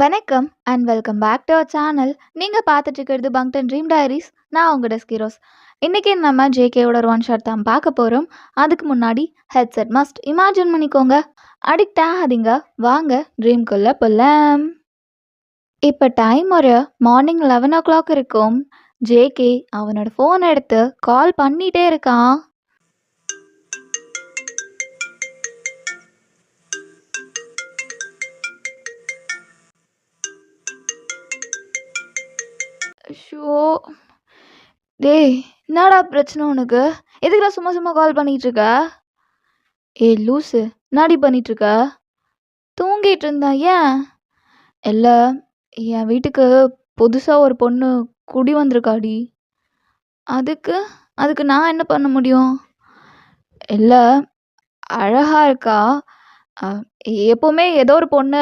வணக்கம் and welcome back to our channel. நீங்கள் பார்த்துட்டு இருக்கிறது பங்டன் ட்ரீம் டைரிஸ். நான் உங்களோட ஸ்கிரோஸ். இன்றைக்கி நம்ம ஜேகேயோட ஒரு ஒன் ஷாட் தான் பார்க்க போகிறோம். அதுக்கு முன்னாடி ஹெட்செட் மஸ்ட் இமேஜின் பண்ணிக்கோங்க. அடிக்ட் ஆகாதீங்க. வாங்க ட்ரீம்குள்ளே போகலாம். இப்போ டைம் ஒரு மார்னிங் 11 o'clock இருக்கும். ஜேகே அவனோட ஃபோன் எடுத்து கால் பண்ணிகிட்டே இருக்கான். ஷோ டேய், என்னடா பிரச்சனை உனக்கு? எதுக்குடா சும்மா சும்மா கால் பண்ணிட்டு இருக்க? லூசு, என்னடி பண்ணிட்டு இருக்க? தூங்கிட்டு இருந்தா? ஏன்? இல்லை, என் வீட்டுக்கு புதுசாக ஒரு பொண்ணு குடி வந்திருக்காடி. அதுக்கு அதுக்கு நான் என்ன பண்ண முடியும்? இல்லை, அழகா இருக்கா. எப்போவுமே ஏதோ ஒரு பொண்ணு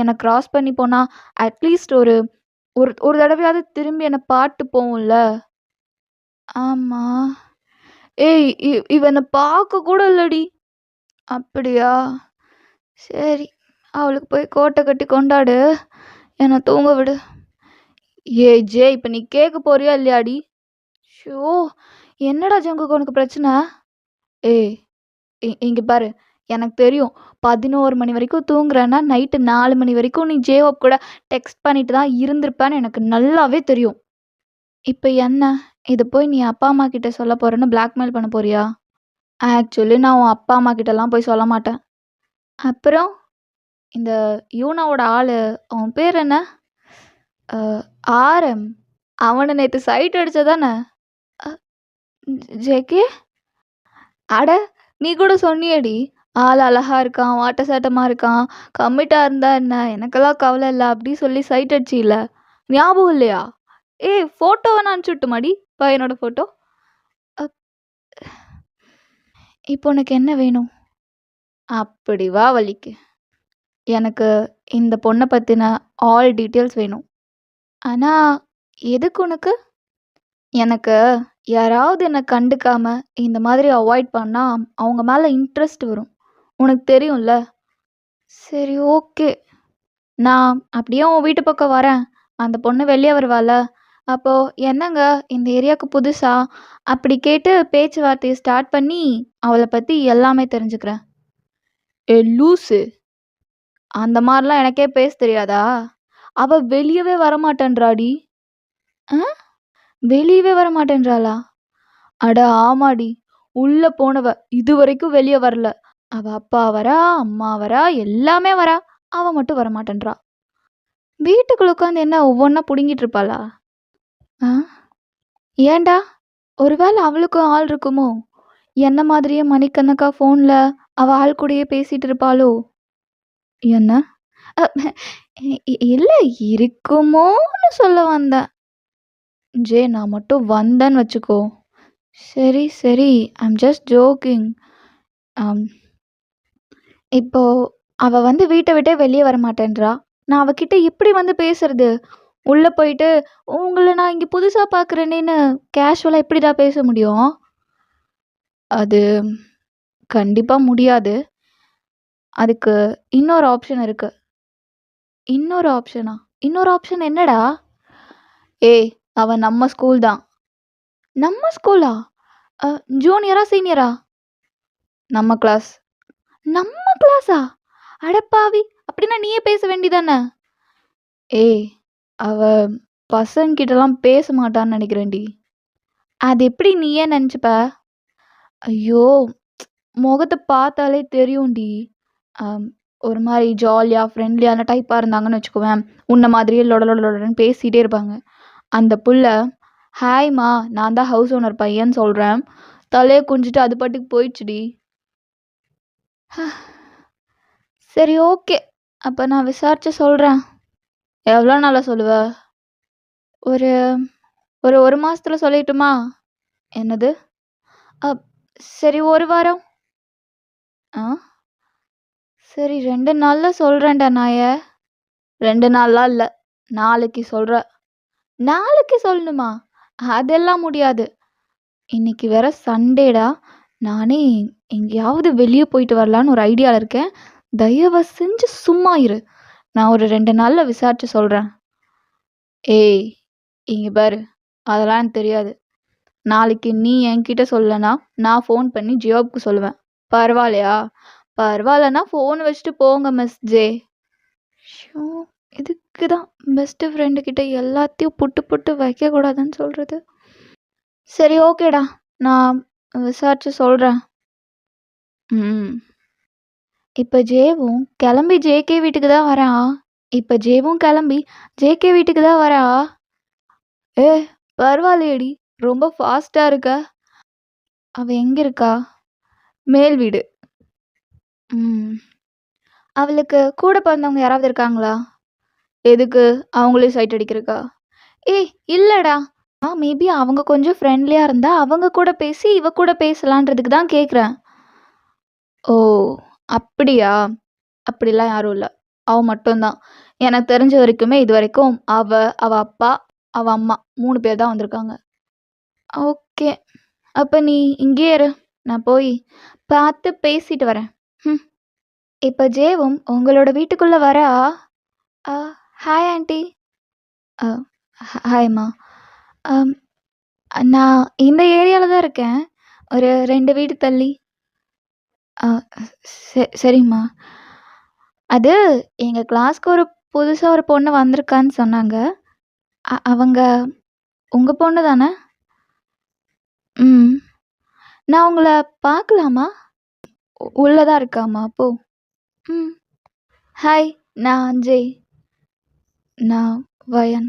என்னை க்ராஸ் பண்ணி போனா அட்லீஸ்ட் ஒரு ஒரு ஒரு தடவையாவது திரும்பி என்னை பாட்டு போகும்ல. ஆமாம். ஏய், இவனை பார்க்க கூட இல்லடி. அப்படியா? சரி, அவளுக்கு போய் கோட்டை கட்டி கொண்டாடு, என்னை தூங்க விடு. ஜே, இப்போ நீ கேட்க போறியா இல்லையாடி? ஷோ, என்னடா ஜங்குக்கு உனக்கு பிரச்சனை? ஏய், இங்கே பாரு, எனக்கு தெரியும் 11 மணி வரைக்கும் தூங்குறேன்னா நைட்டு 4 மணி வரைக்கும் நீ ஜேவப் கூட டெக்ஸ்ட் பண்ணிட்டு தான் இருந்திருப்பேன்னு எனக்கு நல்லாவே தெரியும். இப்போ என்ன, இதை போய் நீ அப்பா அம்மா கிட்ட சொல்ல போறேன்னு பிளாக்மெயில் பண்ண போறியா? ஆக்சுவலி நான் உன் அப்பா அம்மா கிட்டலாம் போய் சொல்ல மாட்டேன். அப்புறம் இந்த யூனாவோட ஆள், அவன் பேர் என்ன? ஆரம். அவனை நேற்று சைட் அடிச்சதானே? ஜேகே, அட நீ கூட சொன்னியடி, ஆள் அழகா இருக்கான், வாட்ட சாட்டமாக இருக்கான், கம்மிட்டாக இருந்தா என்ன, எனக்கெல்லாம் கவலை இல்லை அப்படி சொல்லி சைட் அடிச்சில்ல, ஞாபகம் இல்லையா? ஃபோட்டோவை நான் அனுப்பிச்சுட்டுமாடி, பையனோட ஃபோட்டோ. இப்போ உனக்கு என்ன வேணும்? அப்படி வா வலிக்கு. எனக்கு இந்த பொண்ணை பற்றின ஆல் டீட்டெயில்ஸ் வேணும். ஆனால் எதுக்கு உனக்கு? எனக்கு யாராவது என்னை கண்டுக்காம இந்த மாதிரி அவாய்ட் பண்ணால் அவங்க மேலே இன்ட்ரெஸ்ட் வரும், உனக்கு தெரியும்ல. சரி, ஓகே, நான் அப்படியே உன் வீட்டு பக்கம் வரேன். அந்த பொண்ணு வெளியே வருவாள். அப்போது என்னங்க இந்த ஏரியாவுக்கு புதுசா அப்படி கேட்டு பேச்சுவார்த்தையை ஸ்டார்ட் பண்ணி அவளை பற்றி எல்லாமே தெரிஞ்சுக்கிறேன். லூசு, அந்த மாதிரிலாம் எனக்கே பேச தெரியாதா? அவள் வெளியவே வரமாட்டேன்றாடி. வெளியவே வரமாட்டேன்றாளா? அட ஆமாடி, உள்ளே போனவ இது வரைக்கும் வெளியே வரல. அவள் அப்பா வரா, அம்மா வரா, எல்லாமே வரா, அவள் மட்டும் வரமாட்டேன்றா. வீட்டுக்குள்ள உட்காந்து என்ன ஒவ்வொன்றா பிடுங்கிட்டு இருப்பாளா? ஏண்டா, ஒருவேளை அவளுக்கும் ஆள் இருக்குமோ? என்ன மாதிரியே மணிக்கணக்கா ஃபோனில் அவள் ஆள் கூடயே பேசிகிட்டு இருப்பாளோ? என்ன? இல்லை, இருக்குமோன்னு சொல்ல வந்தேன். ஜே, நான் மட்டும் வந்தேன்னு வச்சுக்கோ. சரி சரி, ஐம் ஜஸ்ட் ஜோக்கிங். இப்போ அவள் வந்து வீட்டை விட்டே வெளியே வரமாட்டேன்றா. நான் அவகிட்ட எப்படி வந்து பேசுறது? உள்ளே போயிட்டு உங்களை நான் இங்கே புதுசாக பார்க்குறேனேன்னு கேஷுவலாக எப்படிடா பேச முடியும்? அது கண்டிப்பாக முடியாது. அதுக்கு இன்னொரு ஆப்ஷன் இருக்குது. இன்னொரு ஆப்ஷனா? இன்னொரு ஆப்ஷன் என்னடா? அவன் நம்ம ஸ்கூல் தான். நம்ம ஸ்கூலா? ஜூனியரா சீனியரா? நம்ம கிளாஸ். நம்ம கிளாஸா? அடப்பாவி, அப்படின்னா நீயே பேச வேண்டிதானே? அவ பசங்கிட்டலாம் பேச மாட்டான்னு நினைக்கிறேன்டி. அது எப்படி நீயே நினச்சிப்ப? ஐயோ, முகத்தை பார்த்தாலே தெரியும்டி. ஒரு மாதிரி ஜாலியாக ஃப்ரெண்ட்லியான டைப்பாக இருந்தாங்கன்னு வச்சுக்குவேன், உன்னை மாதிரியே லொடலொடலொடன்னு பேசிகிட்டே இருப்பாங்க. அந்த புள்ள, ஹாய்மா, நான் தான் ஹவுஸ் ஓனர் பையன்னு சொல்கிறேன், தலையை குஞ்சிட்டு அது பாட்டுக்கு போயிடுச்சுடி. சரி, ஓகே, அப்போ நான் விசாரிச்சு சொல்கிறேன். எவ்வளோ நாளாக சொல்லுவ? ஒரு ஒரு ஒரு மாதத்தில் சொல்லிட்டுமா? என்னது? சரி, ஒரு வாரம். சரி, 2 நாளில் சொல்கிறேன்டா நாய. 2 நாள்லாம் இல்லை, நாளைக்கு சொல்கிற. நாளைக்கு சொல்லணுமா? அதெல்லாம் முடியாது. இன்னைக்கு வேற சண்டேடா, நானே எங்கேயாவது வெளியே போயிட்டு வரலான்னு ஒரு ஐடியாவில் இருக்கேன். தயவு செஞ்சு சும்மா இரு. நான் ஒரு 2 நாள்ல விசாரிச்சு சொல்றேன். ஏய்! இங்க பாரு, அதெல்லாம் எனக்கு தெரியாது. நாளைக்கு நீ என்கிட்ட சொல்லலனா, நான் ஃபோன் பண்ணி ஜியோவுக்கு சொல்லுவேன். பரவாயில்லையா? பரவாயில்லன்னா ஃபோன் வச்சுட்டு போங்க மிஸ் ஜே. ஷோ! இதுக்கு தான் பெஸ்ட் ஃப்ரெண்டு கிட்ட எல்லாத்தையும் புட்டு புட்டு வைக்கக்கூடாதுன்னு சொல்றது. சரி ஓகேடா. நான் விசாரிச்சு சொல்றேன். ம். இப்ப ஜேவும் கிளம்பி ஜேகே வீட்டுக்கு தான் வரான். இப்ப ஜேவும் கிளம்பி ஜேகே வீட்டுக்கு தான் வரா. ஏ பரவாயில்லையேடி, ரொம்ப ஃபாஸ்டா இருக்க. அவ எங்க இருக்கா? மேல் வீடு. ம். அவளுக்கு கூட பிறந்தவங்க யாராவது இருக்காங்களா? எதுக்கு? அவங்களையும் சைட் அடிக்கிறக்கா? ஏய் இல்லடா. மேபி அவங்க கொஞ்சம் ஃப்ரெண்ட்லியா இருந்தா அவங்க கூட பேசி இவ கூட பேசலான்றதுக்கு தான் கேட்குறேன். ஓ! அப்படியா? அப்படிலாம் யாரும் இல்ல. அவ மட்டும் தான். எனக்கு தெரிஞ்ச வரைக்குமே இதுவரைக்கும் அவ, அவ அப்பா, அவ அம்மா 3 பேர் தான் வந்திருக்காங்க. ஓகே. அப்ப நீ இங்கேயே இரு. நான் போய் பார்த்து பேசிட்டு வரேன். ம். இப்ப ஜேவும் உங்களோட வீட்டுக்குள்ள வரா. அ ஹாய் ஆன்ட்டி. அ ஹாய்ம்மா. அம் நான் இந்த ஏரியால தான் இருக்கேன். ஒரு 2 வீடு தள்ளி. அ சரிம்மா. அது எங்க கிளாஸ்க்கு ஒரு புதுசா ஒரு பொண்ணு வந்திருக்கான்னு சொன்னாங்க. அவங்க உங்க பொண்ணு தானே? ம். நான் உங்கள பார்க்கலாமா? உள்ள தான் இருக்காம்மா போ. ம். ஹாய். நான் அஜய். நான் வயன்.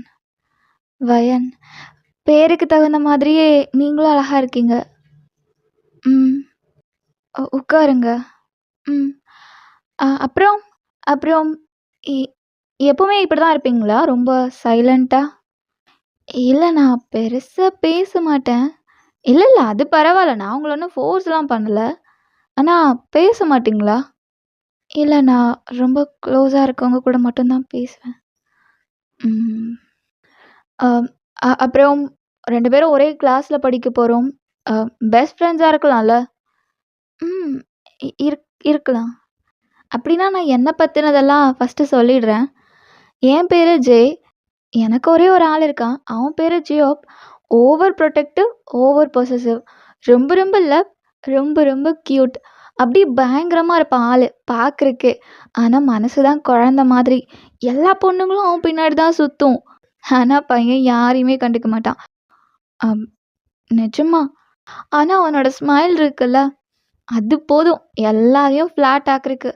வயன். பேருக்கு தகுந்த மாதிரியே நீங்களும் அழகா இருக்கீங்க. ம். உட்காருங்க. ம். அப்புறம் அப்புறம் எ எப்பவுமே இப்படி தான் இருப்பீங்களா? ரொம்ப சைலண்ட்டா? இல்ல நான் பெருசா பேச மாட்டேன். இல்ல அது பரவால்ல. நான் உங்கள ஒண்ணும் ஃபோர்ஸ்லாம் பண்ணல. ஆனா பேச மாட்டீங்களா? இல்ல நான் ரொம்ப க்ளோஸா இருக்கவங்க கூட மட்டும் தான் பேசுவேன். ம். அம் அப்புறம் 2 பேரும் ஒரே கிளாஸ்ல படிக்க போறோம். அ பெஸ்ட் ஃப்ரெண்ட்ஸா இருக்கலாம்ல? ம். இருக்கலாம். அப்படின்னா நான் என்ன பத்தினதெல்லாம் ஃபர்ஸ்ட்டு சொல்லிடுறேன். என் பேரு ஜெய். எனக்கு ஒரே ஒரு ஆள் இருக்கான். அவன் பேரு ஜியோப். Over protective, over possessive. ரொம்ப ரொம்ப லவ், ரொம்ப ரொம்ப கியூட். அப்படியே பயங்கரமா இருப்பான் ஆளு பார்க்கறக்கே. ஆனா மனசு தான் குழந்த மாதிரி. எல்லா பொண்ணுங்களும் அவன் பின்னாடி தான் சுத்தும். ஆனா பையன் யாரையுமே கண்டுக்க மாட்டான். அம் நிஜமா. ஆனா அவனோட ஸ்மைல் இருக்குல்ல, அது போதும் எல்லாரையும் ஃப்ளாட் ஆக்குறக்கு.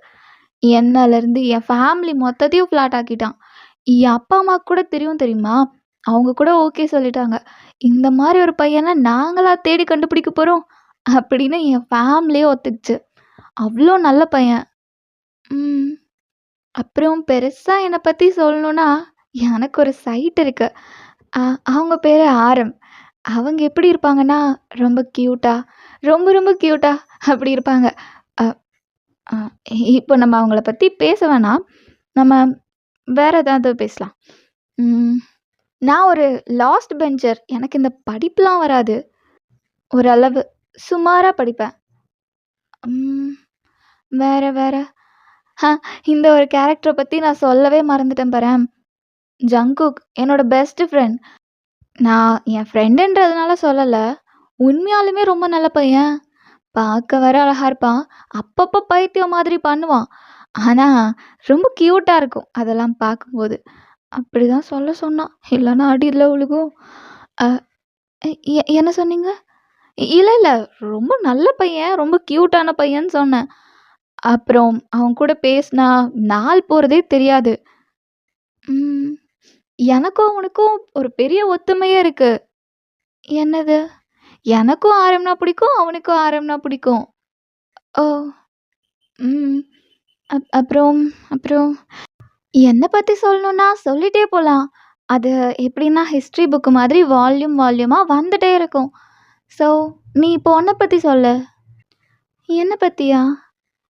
என்னலேருந்து என் ஃபேமிலி மொத்தத்தையும் ஃப்ளாட் ஆக்கிட்டான். என் அப்பா அம்மாவுக்கு கூட தெரியும் தெரியுமா? அவங்க கூட ஓகே சொல்லிட்டாங்க. இந்த மாரி ஒரு பையன நாங்களா தேடி கண்டுபிடிக்க போறோம்? அப்படின்னு என் ஃபேமிலியே ஒத்துக்குச்சு. அவ்ளோ நல்ல பையன். ம். அப்புறம் பெருசா என்ன பத்தி சொல்லணும்னா, எனக்கு ஒரு சைட் இருக்கு. அ அவங்க பேரு ஆரம். அவங்க எப்படி இருப்பாங்கன்னா, ரொம்ப கியூட்டா, ரொம்ப ரொம்ப கியூட்டா அப்படி இருப்பாங்க. அ அ இப்போ நம்ம அவங்கள பத்தி பேச வேணாம். நம்ம வேற ஏதாவது பேசலாம். ம். நான் ஒரு லாஸ்ட் பெஞ்சர். எனக்கு இந்த படிப்புலாம் வராது. ஓரளவு சுமாரா படிப்பேன். ம். வேற வேற. ஹ இந்த ஒரு கேரக்டர பத்தி நான் சொல்லவே மறந்துட்டேன் பாரேன். ஜங்குக் என்னோட பெஸ்ட் ஃப்ரெண்ட். நான் என் ஃப்ரெண்டுன்றதுனால சொல்லல. உண்மையாலுமே ரொம்ப நல்ல பையன். பார்க்க வேற அழகா இருப்பான். அப்பப்போ பைத்தியம் மாதிரி பண்ணுவான். ஆனா ரொம்ப கியூட்டா இருக்கும் அதெல்லாம் பார்க்கும்போது. அப்படிதான் சொல்ல சொன்னான். இல்லன்னா அடில விழுகும். அ என்ன சொன்னீங்க? இல்ல, இல்ல. ரொம்ப நல்ல பையன். ரொம்ப கியூட்டான பையன்னு சொன்னேன். அப்புறம் அவன் கூட பேசினா நாள் போறதே தெரியாது. ம். எனக்கும் அவனுக்கும் ஒரு பெரிய ஒத்துமையே இருக்கு. என்னது? எனக்கும் ஆரம்னா பிடிக்கும். அவனுக்கும் ஆரம்னா பிடிக்கும். ஓ! ம். அப்புறம் அப்புறம் என்ன பத்தி சொல்லணும்னா சொல்லிட்டே போலாம். அது எப்படின்னா ஹிஸ்ட்ரி புக் மாதிரி வால்யூம் வால்யூமா வந்துட்டே இருக்கும். ஸோ, நீ இப்போ உன்ன பத்தி சொல்லு. என்ன பத்தியா?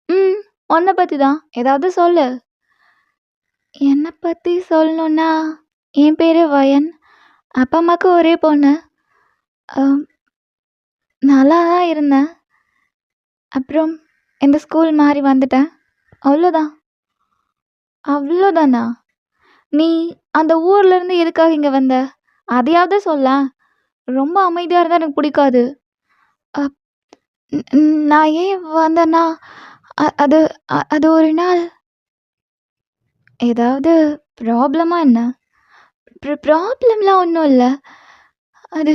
ம். உன்ன பத்தி தான். ஏதாவது சொல்லு. என்ன பத்தி சொல்லணும்னா, என் பேரு வயன். அப்பா, அம்மாவுக்கு ஒரே பொண்ணு. அ நல்லா தான் இருந்தேன். அப்புறம் இந்த ஸ்கூல் மாறி வந்துட்டேன். அவ்வளோதான். அவ்வளோதானா? நீ அந்த ஊர்ல இருந்து எதுக்காக இங்க வந்த? அதையாவது சொல்லேன். ரொம்ப அமைதியா இருந்தா எனக்கு பிடிக்காது. அப் நான் ஏன் வந்தேன்னா, அது அது ஒரு நாள் ஏதாவது ப்ராப்ளமா என்ன? ப்ராப்ளம்லாம் ஒன்றும் இல்ல. அது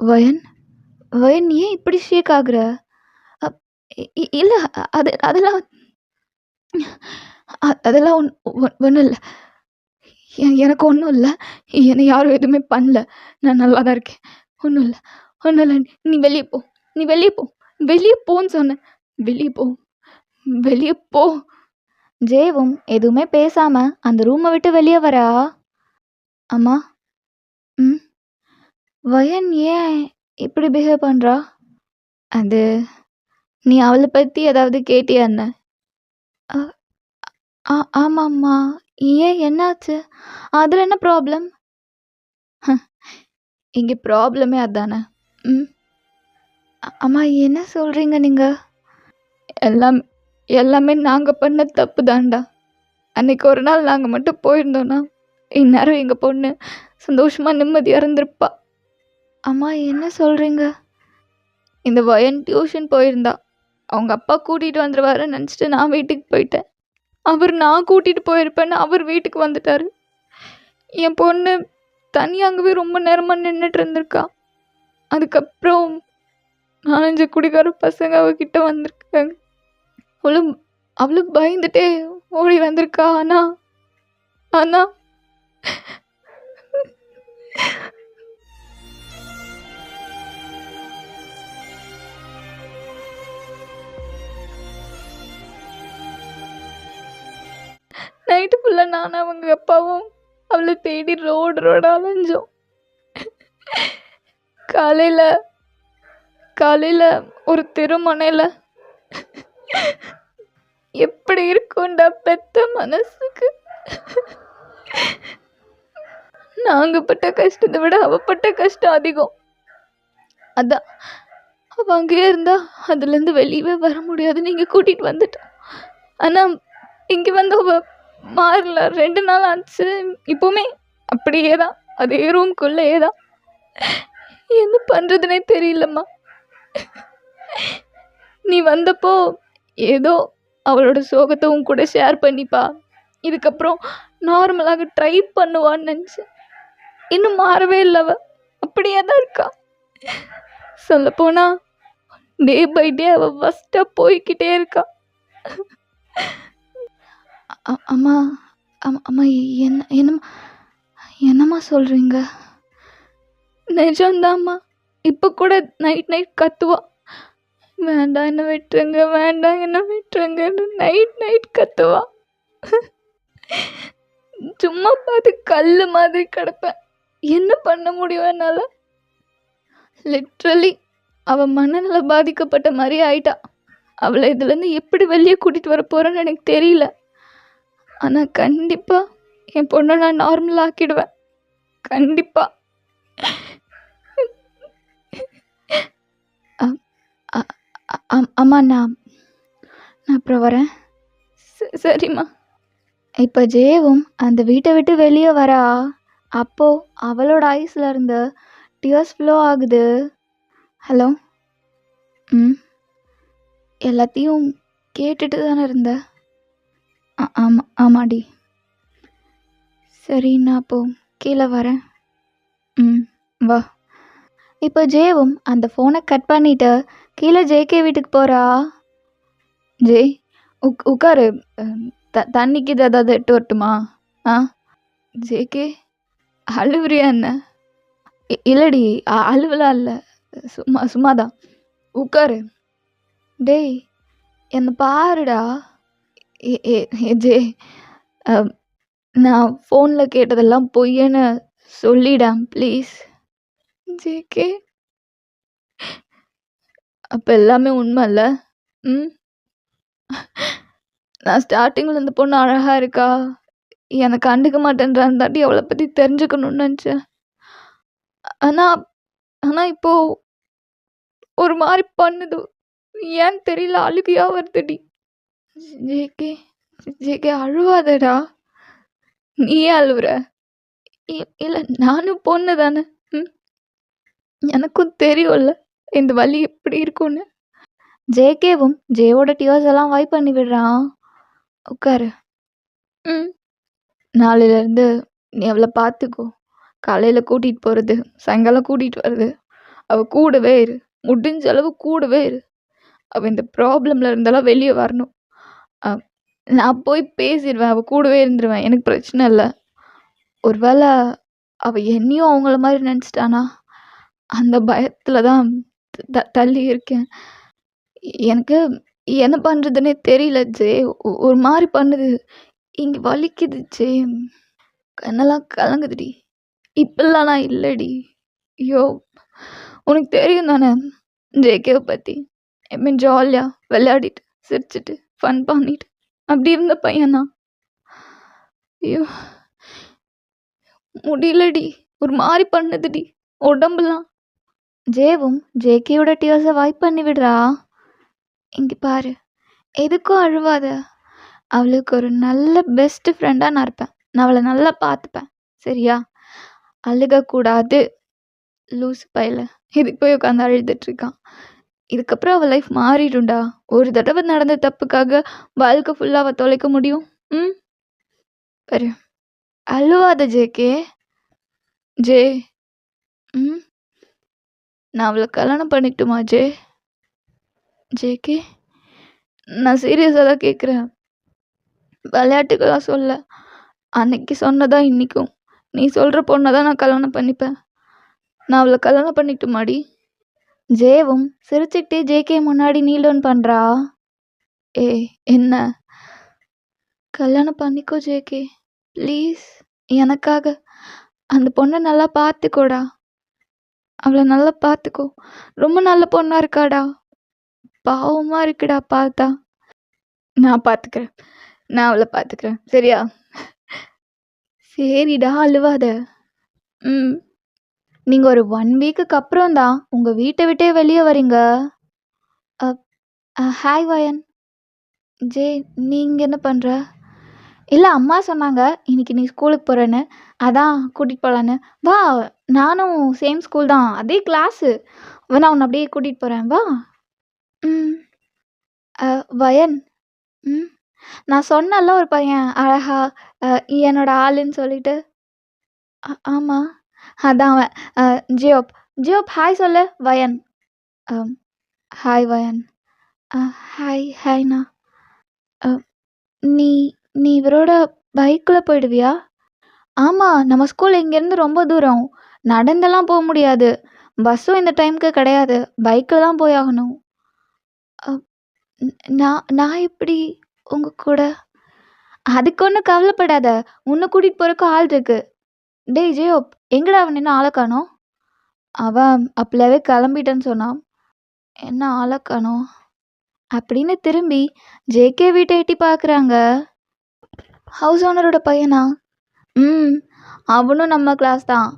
வயன் வயன் ஏன் இப்படி ஷேக் ஆகுற? அப் இல்ல, அதெல்லாம் அதெல்லாம் ஒன்றும் இல்ல. எனக்கு ஒன்றும் இல்ல. என்னை யாரும் எதுவுமே பண்ணல. நான் நல்லா தான் இருக்கேன். ஒன்றும் இல்ல, ஒன்றும் இல்ல. நீ வெளியே போ, நீ வெளியே போ, வெளியே போன்னு சொன்னேன். வெளியே போ, வெளியே போ. ஜேவும் எதுவுமே பேசாம அந்த ரூமை விட்டு வெளியே வரா. அம்மா, ம், வயன் ஏன் இப்படி பிஹேவ் பண்றா? அது நீ அவளை பத்தி ஏதாவது கேட்டியா என்ன? ஆமாம்மா. ஏன் என்னாச்சு? அதில் என்ன ப்ராப்ளம்? இங்கே ப்ராப்ளமே அதானே. ம், அம்மா என்ன சொல்கிறீங்க நீங்கள்? எல்லாம் எல்லாமே நாங்கள் பண்ண தப்பு தான்டா. அன்னைக்கு ஒரு நாள் நாங்கள் மட்டும் போயிருந்தோன்னா இந்நேரம் எங்கள் பொண்ணு சந்தோஷமாக நிம்மதியாக இருந்திருப்பா. அம்மா என்ன சொல்கிறீங்க? இந்த வயன் டியூஷன் போயிருந்தா. அவங்க அப்பா கூட்டிகிட்டு வந்துடுவாருன்னு நினச்சிட்டு நான் வீட்டுக்கு போயிட்டேன். நான் கூட்டிகிட்டு போயிருப்பேன்னு அவர் வீட்டுக்கு வந்துட்டார். என் பொண்ணு தனியாகவே ரொம்ப நேரமாக நின்றுட்டு இருந்திருக்கா. அதுக்கப்புறம் 4-5 குடிகார பசங்க அவகிட்ட வந்திருக்காங்க. அவளும் பயந்துட்டே ஓடி வந்திருக்கா. ஆனா நைட்டு ஃபுல்லாக நானும் அவங்க அப்பாவும் அவளை தேடி ரோடாக அலைஞ்சோம். காலையில் ஒரு திருமணையில் எப்படி இருக்கும்டா பெத்த மனசுக்கு. நாங்கள் பட்ட கஷ்டத்தை விட அவள் பட்ட கஷ்டம் அதிகம். அதான் அவள் அங்கேயே இருந்தா அதுலேருந்து வெளியவே வர முடியாது. நீங்கள் கூட்டிகிட்டு வந்துட்டோம். ஆனால் இங்கே வந்து அவள் மாறல. 2 நாள் ஆச்சு. இப்போவுமே அப்படியே தான், அதே ரூம்குள்ளேயே தான். என்ன பண்ணுறதுனே தெரியலம்மா. நீ வந்தப்போ ஏதோ அவளோட சோகத்தை உன் கூட ஷேர் பண்ணிப்பா, இதுக்கப்புறம் நார்மலாக ட்ரை பண்ணுவான்னு நினச்சேன். இன்னும் மாறவே இல்லை. அவள் அப்படியே தான் இருக்கா. சொல்லப்போனா டே பை டே அவள் ஃபஸ்ட்டாக போய்கிட்டே இருக்கா. அம்மா, அம்மா என்னம்மா சொல்கிறீங்க? நிஜம்தாம்மா. இப்போ கூட நைட் கத்துவா. வேண்டாம் என்ன விட்டுருங்க, வேண்டாம் என்ன விட்டுருங்கன்னு நைட் கத்துவா. சும்மா பார்த்து கல் மாதிரி கிடப்பேன். என்ன பண்ண முடியும் என்னால்? லிட்ரலி அவள் மனநல பாதிக்கப்பட்ட மாதிரி ஆயிட்டா. அவளை இதுலேருந்து எப்படி வெளியே கூட்டிகிட்டு வர போகிறேன்னு எனக்கு தெரியல. ஆனால் கண்டிப்பாக என் பொண்ணை நான் நார்மல் ஆக்கிடுவேன். கண்டிப்பாக. அம்மா, நான் அப்புறம் வரேன். சரிம்மா. இப்போ ஜேவும் அந்த வீட்டை விட்டு வெளியே வரா. அப்போது அவளோட ஐஸில் இருந்து டியர்ஸ் ஃப்ளோ ஆகுது. ஹலோ, ம், எல்லாத்தையும் கேட்டுட்டு தானே இருந்த? ஆமாடி. சரி, நான் அப்போது கீழே வரேன். ம், வா. இப்போ ஜேவும் அந்த ஃபோனை கட் பண்ணிவிட்டு கீழே ஜேகே வீட்டுக்கு போகிறா. ஜே, உட்காரு. தண்ணிக்கு ஏதாவது எட்டு வரட்டுமா? ஜேகே, அழுவுறியா என்ன? இல்லடி, அழுவலாம் இல்லை, சும்மாதான். உட்காரு. டேய், என்னை பாருடா. ஜே, நான் ஃபோனில் கேட்டதெல்லாம் பொய்யன்னு சொல்லிடாம் ப்ளீஸ். ஜேகே, அப்போ எல்லாமே உண்மை இல்லை? ம், நான் ஸ்டார்டிங்கில் இந்த பொண்ணு அழகாக இருக்கா, எனக்கு கண்டுக்க மாட்டேன்றான்னு தாட்டி அவளை பற்றி தெரிஞ்சுக்கணும்னு நினச்சேன். ஆனால் இப்போது ஒரு மாதிரி பண்ணுது. ஏன்னு தெரியல, அழுகையாக வருதுடி. JK, JK அழுவாதடா. நீ ஏன் அழுவுற? இல்ல நானும் பொண்ணு தானே. எனக்கும் தெரியும்ல இந்த வலி எப்படி இருக்கும்னு. ஜேகேவும் ஜேயோட டியர்ஸ் எல்லாம் வைப் பண்ணி விடுறான். உட்காரு. நாளையிலேருந்து நீ அவளை பார்த்துக்கோ. காலையில் கூட்டிகிட்டு போகிறது, சாயங்காலம் கூட்டிகிட்டு வர்றது, அவள் கூடவே இரு. முடிஞ்ச அளவு கூடவே இரு. அவள் இந்த ப்ராப்ளமில் இருந்தாலும் வெளியே வரணும். நான் போய் பேசிடுவேன், அவள் கூடவே இருந்துருவேன், எனக்கு பிரச்சனை இல்லை. ஒருவேளை அவள் என்னையும் அவங்கள மாதிரி நினச்சிட்டானா, அந்த பயத்தில் தான் தள்ளி இருக்கேன். எனக்கு என்ன பண்ணுறதுன்னே தெரியல ஜே. ஒரு மாதிரி பண்ணுது, இங்கே வலிக்குது ஜே, கண்ணெல்லாம் கலங்குதுடி. இப்பெல்லாம் நான் இல்லைடி. ஐயோ, உனக்கு தெரியும் தானே ஜேகேவை பற்றி. ஜாலியாக விளையாடிட்டு சிரிச்சிட்டு ஃபன் பண்ணிட்டு அப்படி இருந்த பையனா. ஐயோ முடியலடி, ஒரு மாதிரி பண்ணுதுடி உடம்புலாம். ஜேவும் ஜேகேயோட டியர்ஸை வைப் பண்ணி விடுறா. இங்கே பாரு, எதுக்கும் அழுவாத. அவளுக்கு ஒரு நல்ல பெஸ்ட் ஃப்ரெண்டாக நான் இருப்பேன். நான் அவளை நல்லா பார்த்துப்பேன், சரியா? அழுகக்கூடாது. லூஸ் பையில இதுக்கு போய் உட்காந்து அழுதுட்ருக்கான். இதுக்கப்புறம் அவள் லைஃப் மாறிடும்டா. ஒரு தடவை நடந்த தப்புக்காக வாழ்க்கை ஃபுல்லாக அவள் தொலைக்க முடியும்? பாரு, அழுவாத ஜேகே. ஜே, நான் அவளை கல்யாணம் பண்ணிக்கிட்டுமா ஜே? ஜேகே, நான் சீரியஸாக தான் கேட்குறேன், விளையாட்டுக்கெல்லாம் சொல்ல. அன்னைக்கு சொன்னதான் இன்றைக்கும். நீ சொல்கிற பொண்ணை தான் நான் கல்யாணம் பண்ணிப்பேன். நான் அவளை கல்யாணம் பண்ணிக்கிட்டுமாடி? ஜேவும் சிரிச்சுக்கிட்டே ஜேகே முன்னாடி நீல் டவுன் பண்ணுறா. என்ன? கல்யாணம் பண்ணிக்கோ ஜேகே, ப்ளீஸ். எனக்காக அந்த பொண்ணை நல்லா பார்த்துக்கோடா. அவளை நல்லா பார்த்துக்கோ. ரொம்ப நல்ல பொண்ணாக இருக்காடா. பாவமாக இருக்குடா பார்த்தா. நான் பார்த்துக்கிறேன், நான் அவளை பார்த்துக்கிறேன், சரியா? சரிடா, அழுவாத. நீங்கள் ஒரு 1 வீக்குக்கு அப்புறம் தான் உங்கள் வீட்டை விட்டே வெளியே வரீங்க. ஹாய் வயன். ஜே, நீங்கள் என்ன பண்ணுற? இல்லை, அம்மா சொன்னாங்க இன்னைக்கு நீ ஸ்கூலுக்கு போகிறேன்னு, அதான் கூட்டிகிட்டு போகலான்னு. வா, நானும் சேம் ஸ்கூல் தான், அதே கிளாஸு. நான் உன்னை அப்படியே கூட்டிகிட்டு போகிறேன், வா. வயன், நான் சொன்னல ஒரு பையன் அழகா என்னோட ஆளுன்னு சொல்லிட்டு. ஆமாம், அதான் அவன். ஜியோப். ஜியோப் ஹாய் சொல்லு. வயன். ஹாய் வயன். ஹாய்ண்ணா. நீ நீ இவரோட பைக்கில் போயிடுவியா? ஆமாம், நம்ம ஸ்கூல் இங்கேருந்து ரொம்ப தூரம், நடந்தெல்லாம் போக முடியாது. பஸ்ஸும் இந்த டைமுக்கு கிடையாது, பைக்கில் தான் போய் ஆகணும். நான் எப்படி உங்கள் கூட? அதுக்கு ஒன்றும் கவலைப்படாத, உன்னை கூட்டிகிட்டு போகிறக்கு ஆள் இருக்கு. டேய் ஜியோப், எங்கடா அவன் என்ன ஆளை காணோம்? அவன் அப்பலாவே கிளம்பிட்டேன்னு சொன்னான். என்ன ஆளை காணோம் அப்படின்னு திரும்பி ஜேகே வீட்டை எட்டி பார்க்குறாங்க. ஹவுஸ் ஓனரோட பையனா? அவனும் நம்ம கிளாஸ் தான்.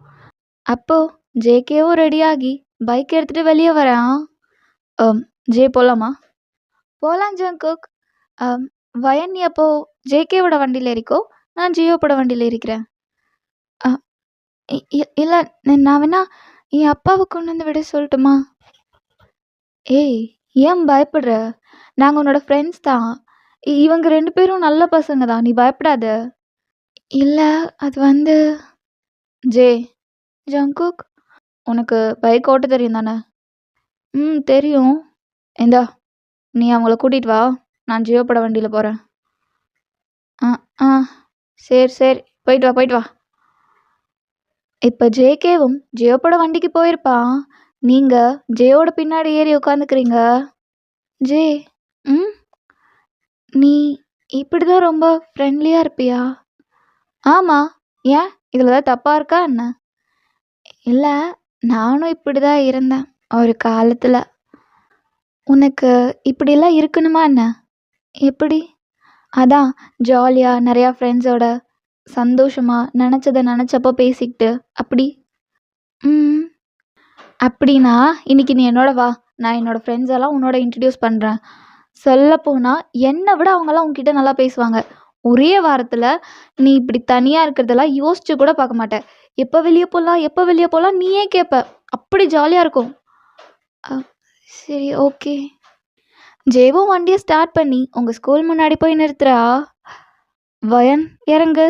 அப்போது ஜேகேவும் ரெடியாகி பைக் எடுத்துகிட்டு வெளியே வரான். ஜே போகலாமா? போகலாம் ஜங்குக். வயன், நீ அப்போது ஜேகேவோட வண்டியில் ஏறிக்கோ, நான் ஜியோவோட வண்டியில் ஏறிக்கிறேன். இல்லை, நான் வேணா என் அப்பாவை கொண்டு வந்து விட சொல்லட்டுமா? ஏய், ஏன் பயப்படுற? நாங்கள் உன்னோட ஃப்ரெண்ட்ஸ் தான். இவங்க 2 பேரும் நல்ல பசங்க தான், நீ பயப்படாத. இல்லை, அது ஜே. ஜங்குக், உனக்கு பைக் ஓட்ட தெரியும் தானே? தெரியும். இந்தா, நீ அவங்கள கூட்டிகிட்டு வா, நான் ஜியோவோட வண்டியில் போகிறேன். சரி, போயிட்டு வா. இப்போ ஜேகேவும் ஜியோவோட வண்டிக்கு போயிருப்பான். நீங்கள் ஜேயோட பின்னாடி ஏறி உட்காந்துக்கிறீங்க. ஜே, நீ இப்படி தான் ரொம்ப ஃப்ரெண்ட்லியாக இருப்பியா? ஆமாம், ஏன் இதில் தான் தப்பாக இருக்கா என்ன? இல்லை, நானும் இப்படி தான் இருந்தேன் ஒரு காலத்தில். உனக்கு இப்படிலாம் இருக்கணுமா என்ன? எப்படி? அதான் ஜாலியாக நிறையா ஃப்ரெண்ட்ஸோட சந்தோஷமாக நினச்சப்போ பேசிக்கிட்டு அப்படி. அப்படின்னா இன்னைக்கு நீ என்னோட வா, நான் என்னோடய ஃப்ரெண்ட்ஸெல்லாம் உன்னோட இன்ட்ரடியூஸ் பண்ணுறேன். சொல்லப்போனா என்ன விட அவங்கலாம் உன்கிட்ட நல்லா பேசுவாங்க. ஒரே வாரத்துல நீ இப்படி தனியா இருக்கிறதெல்லாம் யோசிச்சு கூட பார்க்க மாட்ட. எப்ப வெளிய போலாம்? எப்ப வெளிய போலாம்? நீயே கேட்ப. அப்படி ஜாலியா இருக்கும். அ சரி ஓகே. ஜேவும் வண்டிய ஸ்டார்ட் பண்ணி உங்க ஸ்கூல் முன்னாடி போய் நிறுத்துறா. வயன் இறங்கு.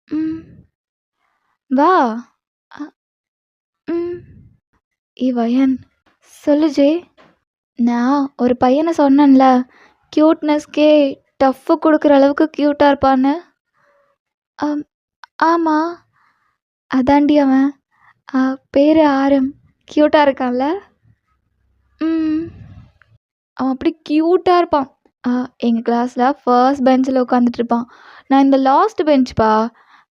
ம். வா. அ ம். வயன். சொல்லு ஜே. நான் ஒரு பையனை சொன்னேன்ல, கியூட்னஸ்க்கே டஃப்பு கொடுக்குற அளவுக்கு க்யூட்டா இருப்பான்னு. ஆம், ஆமா. அதாண்டி அவன். பேரு ஆரம். க்யூட்டா இருக்கான்ல. ம். அவன் அப்படி க்யூட்டா இருப்பான். எங்கள் கிளாஸில் ஃபர்ஸ்ட் பெஞ்சில் உட்காந்துட்டு இருப்பான். நான் இந்த லாஸ்ட் பெஞ்ச்ப்பா.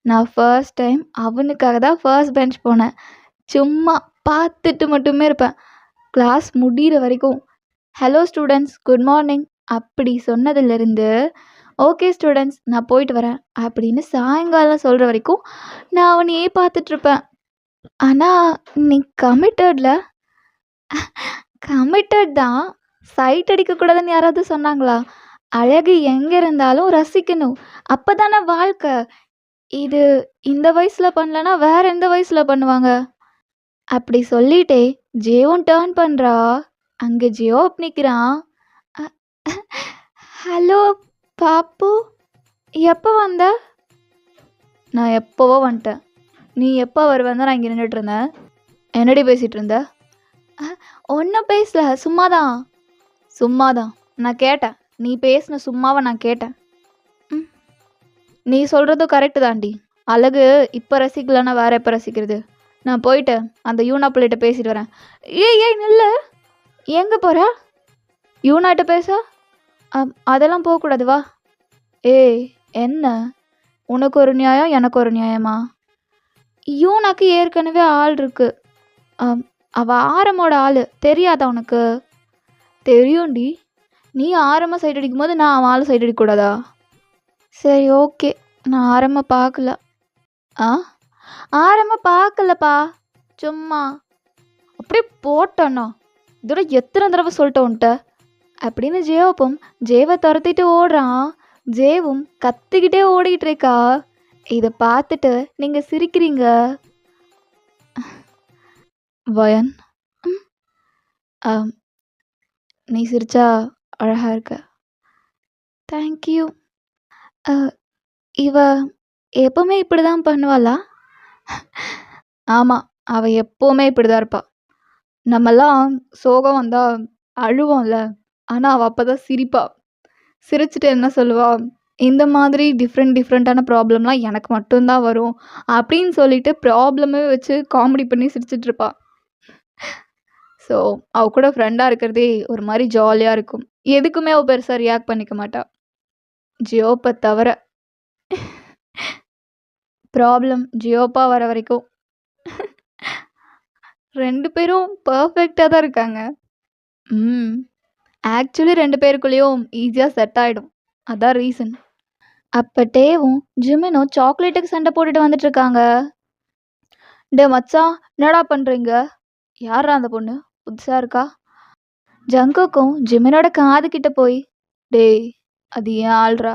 நான் ஃபர்ஸ்ட் டைம் அவனுக்காக தான் ஃபர்ஸ்ட் பெஞ்ச் போனேன். சும்மா பார்த்துட்டு மட்டுமே இருப்பேன். கிளாஸ் முடிகிற வரைக்கும் ஹலோ ஸ்டூடெண்ட்ஸ், குட் மார்னிங் அப்படி சொன்னதுலேருந்து ஓகே ஸ்டூடெண்ட்ஸ் நான் போயிட்டு வரேன் அப்படின்னு சாயங்காலம் சொல்கிற வரைக்கும் நான் அவனையே பார்த்துட்ருப்பேன். ஆனால் நீ கமிட்டட்ல. கமிட்டட் தான். சைட் அடிக்கக்கூடாதுன்னு யாராவது சொன்னாங்களா? அழகு எங்கே இருந்தாலும் ரசிக்கணும், அப்போ தானே வாழ்க்கை. இது இந்த வயசில் பண்ணலன்னா வேற எந்த வயசில் பண்ணுவாங்க? அப்படி சொல்லிட்டே ஜேவும் டேர்ன் பண்ணுறா. அங்கே ஜியோப் நிற்கிறான். ஹலோ பாப்பு, எப்போ வந்த? நான் எப்போவோ வந்துட்டேன். நீ எப்போ வருவேன் தான் நான் இங்கே நின்றுட்டு இருந்தேன். என்னடி பேசிகிட்டு இருந்த? ஒன்றும் பேசல, சும்மாதான். சும்மாதான் நான் கேட்டேன். நீ பேசின சும்மாவை நான் கேட்டேன். நீ சொல்கிறதும் கரெக்டு தாண்டி. அழகு இப்போ ரசிக்கலன்னா வேற எப்போ ரசிக்கிறது? நான் போயிட்டு அந்த யூனா பிள்ளைகிட்ட பேசிட்டு வரேன். ஏய் நில்ல. எங்கே போகிற? யூனாட்ட பேச? அதெல்லாம் போகக்கூடாது, வா. ஏய் என்ன? உனக்கு ஒரு நியாயம், எனக்கு ஒரு நியாயமா? யூனாக்கு ஏற்கனவே ஆள் இருக்கு. அவள் ஆரமோட ஆள் தெரியாதா உனக்கு? தெரியும்டி. நீ ஆரமாக சைட் அடிக்கும் போது நான் அவன் ஆள் சைட் அடிக்கக்கூடாதா? சரி ஓகே, நான் ஆரமாக பார்க்கல. ஆரமாக பார்க்கலப்பா, சும்மா அப்படியே போட்டேண்ணா. இதோட எத்தனை தடவை சொல்லிட்ட உன்ட்ட அப்படின்னு ஜேவப்பும் ஜேவை துரத்திட்டு ஓடுறான். ஜேவும் கத்திக்கிட்டே ஓடிட்டு இருக்கா. இதை பார்த்துட்டு நீங்கள் சிரிக்கிறீங்க. வயன், நீ சிரிச்சா அழகா இருக்க. தேங்க்யூ. இவ எப்பவுமே இப்படி தான் பண்ணுவாளா? ஆமாம், அவள் எப்போவுமே இப்படி தான் இருப்பாள். நம்மெல்லாம் சோகம் வந்தால் அழுவோம்ல, ஆனால் அவள் அப்போ தான் சிரிப்பாள். சிரிச்சுட்டு என்ன சொல்லுவா? இந்த மாதிரி டிஃப்ரெண்ட்டான ப்ராப்ளம்லாம் எனக்கு மட்டும்தான் வரும் அப்படின்னு சொல்லிட்டு ப்ராப்ளமே வச்சு காமெடி பண்ணி சிரிச்சிட்ருப்பா. ஸோ அவள் கூட ஃப்ரெண்டாக இருக்கிறதே ஒரு மாதிரி ஜாலியாக இருக்கும். எதுக்குமே அவள் பெருசாக ரியாக்ட் பண்ணிக்க மாட்டாள், ஜியோப்பை தவிர. ப்ராப்ளம் ஜியோப்பா வர வரைக்கும் 2 பேரும் பர்ஃபெக்டாக தான் இருக்காங்க. ஆக்சுவலி 2 பேருக்குள்ளேயும் ஈஸியாக செட் ஆகிடும், அதான் ரீசன். அப்போ டேவும் ஜிமினும் சாக்லேட்டுக்கு சண்டை போட்டுட்டு வந்துட்டுருக்காங்க. டே மச்சான், என்னடா பண்ணுறீங்க? யாரா அந்த பொண்ணு, புதுசாக இருக்கா? ஜங்குக்கும் ஜிமினோட காது கிட்ட போய், டேய் அது ஏன் ஆள்றா,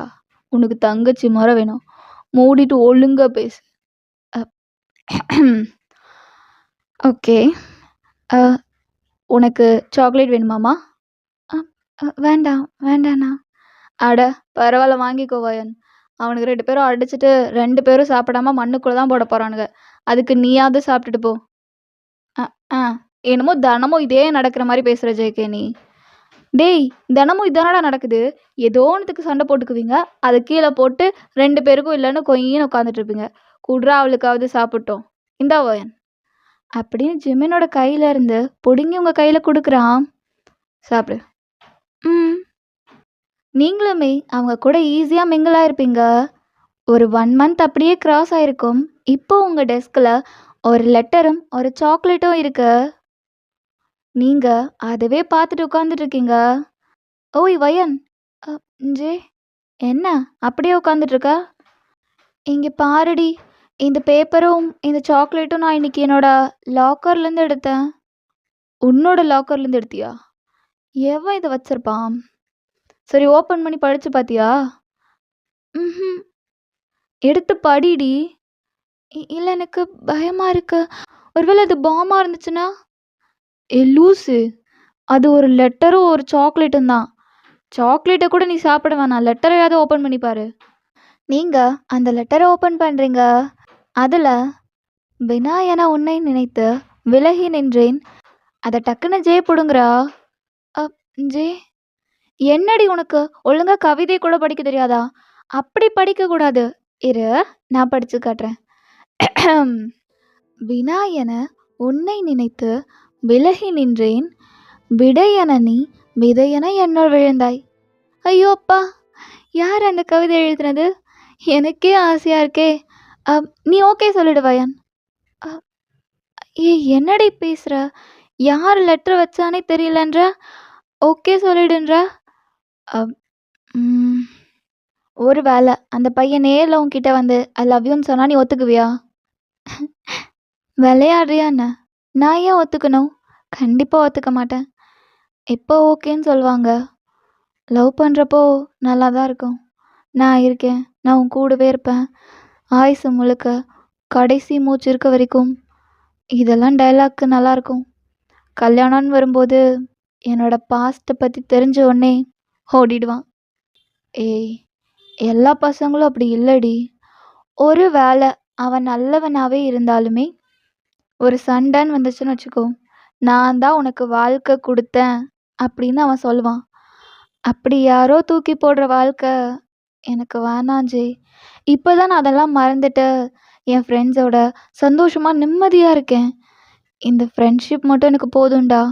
உனக்கு தங்கச்சி முறை வேணும், மூடிட்டு ஒழுங்கா பேசு. ஓகே, உனக்கு சாக்லேட் வேணுமாம்மா? வேண்டாம் வேண்டாண்ணா. அட பரவாயில்ல, வாங்கிக்கோ வயன். அவனுக்கு 2 பேரும் அடிச்சுட்டு 2 பேரும் சாப்பிடாம மண்ணுக்குள்ளே தான் போட போகிறானுங்க. அதுக்கு நீயாவது சாப்பிட்டுட்டு போ. என்னமோ தினமும் இதே நடக்கிற மாதிரி பேசுகிற ஜேகே நீ. டேய் தினமும் இதானடா நடக்குது. ஏதோ ஒன்றுத்துக்கு சண்டை போட்டுக்குவீங்க, அதை கீழே போட்டு 2 பேருக்கும் இல்லைன்னு கொயின்னு உட்காந்துட்ருப்பீங்க. குட்ரா அவளுக்காவது சாப்பிட்டோம். இந்தா வயன் அப்படின்னு ஜிமினோட கையில் இருந்து பிடுங்கி உங்கள் கையில் கொடுக்குறான். சாப்பிடு. நீங்களுமே அவங்க கூட ஈஸியாக மிங்கிள் ஆயிருப்பீங்க. ஒரு 1 மந்த் அப்படியே கிராஸ் ஆகிருக்கும். இப்போ உங்கள் டெஸ்கில் ஒரு லெட்டரும் ஒரு சாக்லேட்டும் இருக்கு. நீங்கள் அதவே பார்த்துட்டு உட்காந்துட்ருக்கீங்க. ஓய் வயன். ஜே என்ன அப்படியே உட்காந்துட்ருக்க? இங்கே பாருடி, இந்த பேப்பரும் இந்த சாக்லேட்டும் நான் இன்னைக்கு என்னோட லாக்கர்லேருந்து எடுத்தேன். உன்னோட லாக்கர்லேருந்து எடுத்தியா? எவன் இதை வச்சிருப்பான்? சரி ஓப்பன் பண்ணி படிச்சு பார்த்தியா? ம்ஹ்ம். எடுத்து படிடி. இல்ல எனக்கு பயமா இருக்கு. ஒருவேள அது பாமா இருந்துச்சுன்னா? லூசு! அது ஒரு லெட்டரும், ஒரு சாக்லேட்டும் தான். சாக்லேட்ட கூட நீ சாப்பிட வேணாம். லெட்டரையாவது ஓப்பன் பண்ணி பாரு. நீங்க அந்த லெட்டர ஓப்பன் பண்றீங்க. அதுல விநாயகன உன்னை நினைத்து விலகி நின்றேன். அத டக்குன்னு ஜே புடுங்குறா. அப் ஜே என்னடி உனக்கு? ஒழுங்கா கவிதை கூட படிக்க தெரியாதா? அப்படி படிக்கக்கூடாது. இரு, நான் படிச்சு காட்டுறேன். விநாயகன உன்னை நினைத்து விலகி நின்றேன். விடையென நீ விதையென என்னுள் விழுந்தாய். ஐயோ அப்பா! யார் அந்த கவிதை எழுதுனது? எனக்கே ஆசையா இருக்கே. நீ ஓகே சொல்லிடு வயன். என்னடி பேசுற? யார் லெட்டர் வச்சானே தெரியலன்ற? ஓகே சொல்லிடுன்ற? ஒரு வேளை அந்த பையன் நேரில் உன்கிட்ட வந்து ஐ லவ் யூன்னு சொன்னா நீ ஒத்துக்குவியா? விளையாடுறியா என்ன? நான் ஏன் ஒத்துக்கணும்? கண்டிப்பாக ஒத்துக்க மாட்டேன். எப்போ ஓகேன்னு சொல்லுவாங்க? லவ் பண்ணுறப்போ நல்லா தான் இருக்கும். நான் இருக்கேன், நான் உன் கூடவே இருப்பேன், ஆயுசு முழுக்க, கடைசி மூச்சு இருக்க வரைக்கும். இதெல்லாம் டைலாக்கு நல்லாயிருக்கும். கல்யாணம்னு வரும்போது என்னோட பாஸ்ட்டை பற்றி தெரிஞ்ச உடனே ஓடிடுவான். ஏய், எல்லா பசங்களும் அப்படி இல்லடி. ஒரு வேளை அவன் நல்லவனாகவே இருந்தாலுமே ஒரு சண்டைன்னு வந்துச்சுன்னு வச்சுக்கோ, நான் தான் உனக்கு வாழ்க்கை கொடுத்தேன் அப்படின்னு அவன் சொல்லுவான். அப்படி யாரோ தூக்கி போடுற வாழ்க்கை எனக்கு வேணாம் ஜே. இப்போ தான் நான் அதெல்லாம் மறந்துட்டு என் ஃப்ரெண்ட்ஸோட சந்தோஷமாக நிம்மதியாக இருக்கேன். இந்த ஃப்ரெண்ட்ஷிப் மட்டும் எனக்கு போதும்டா.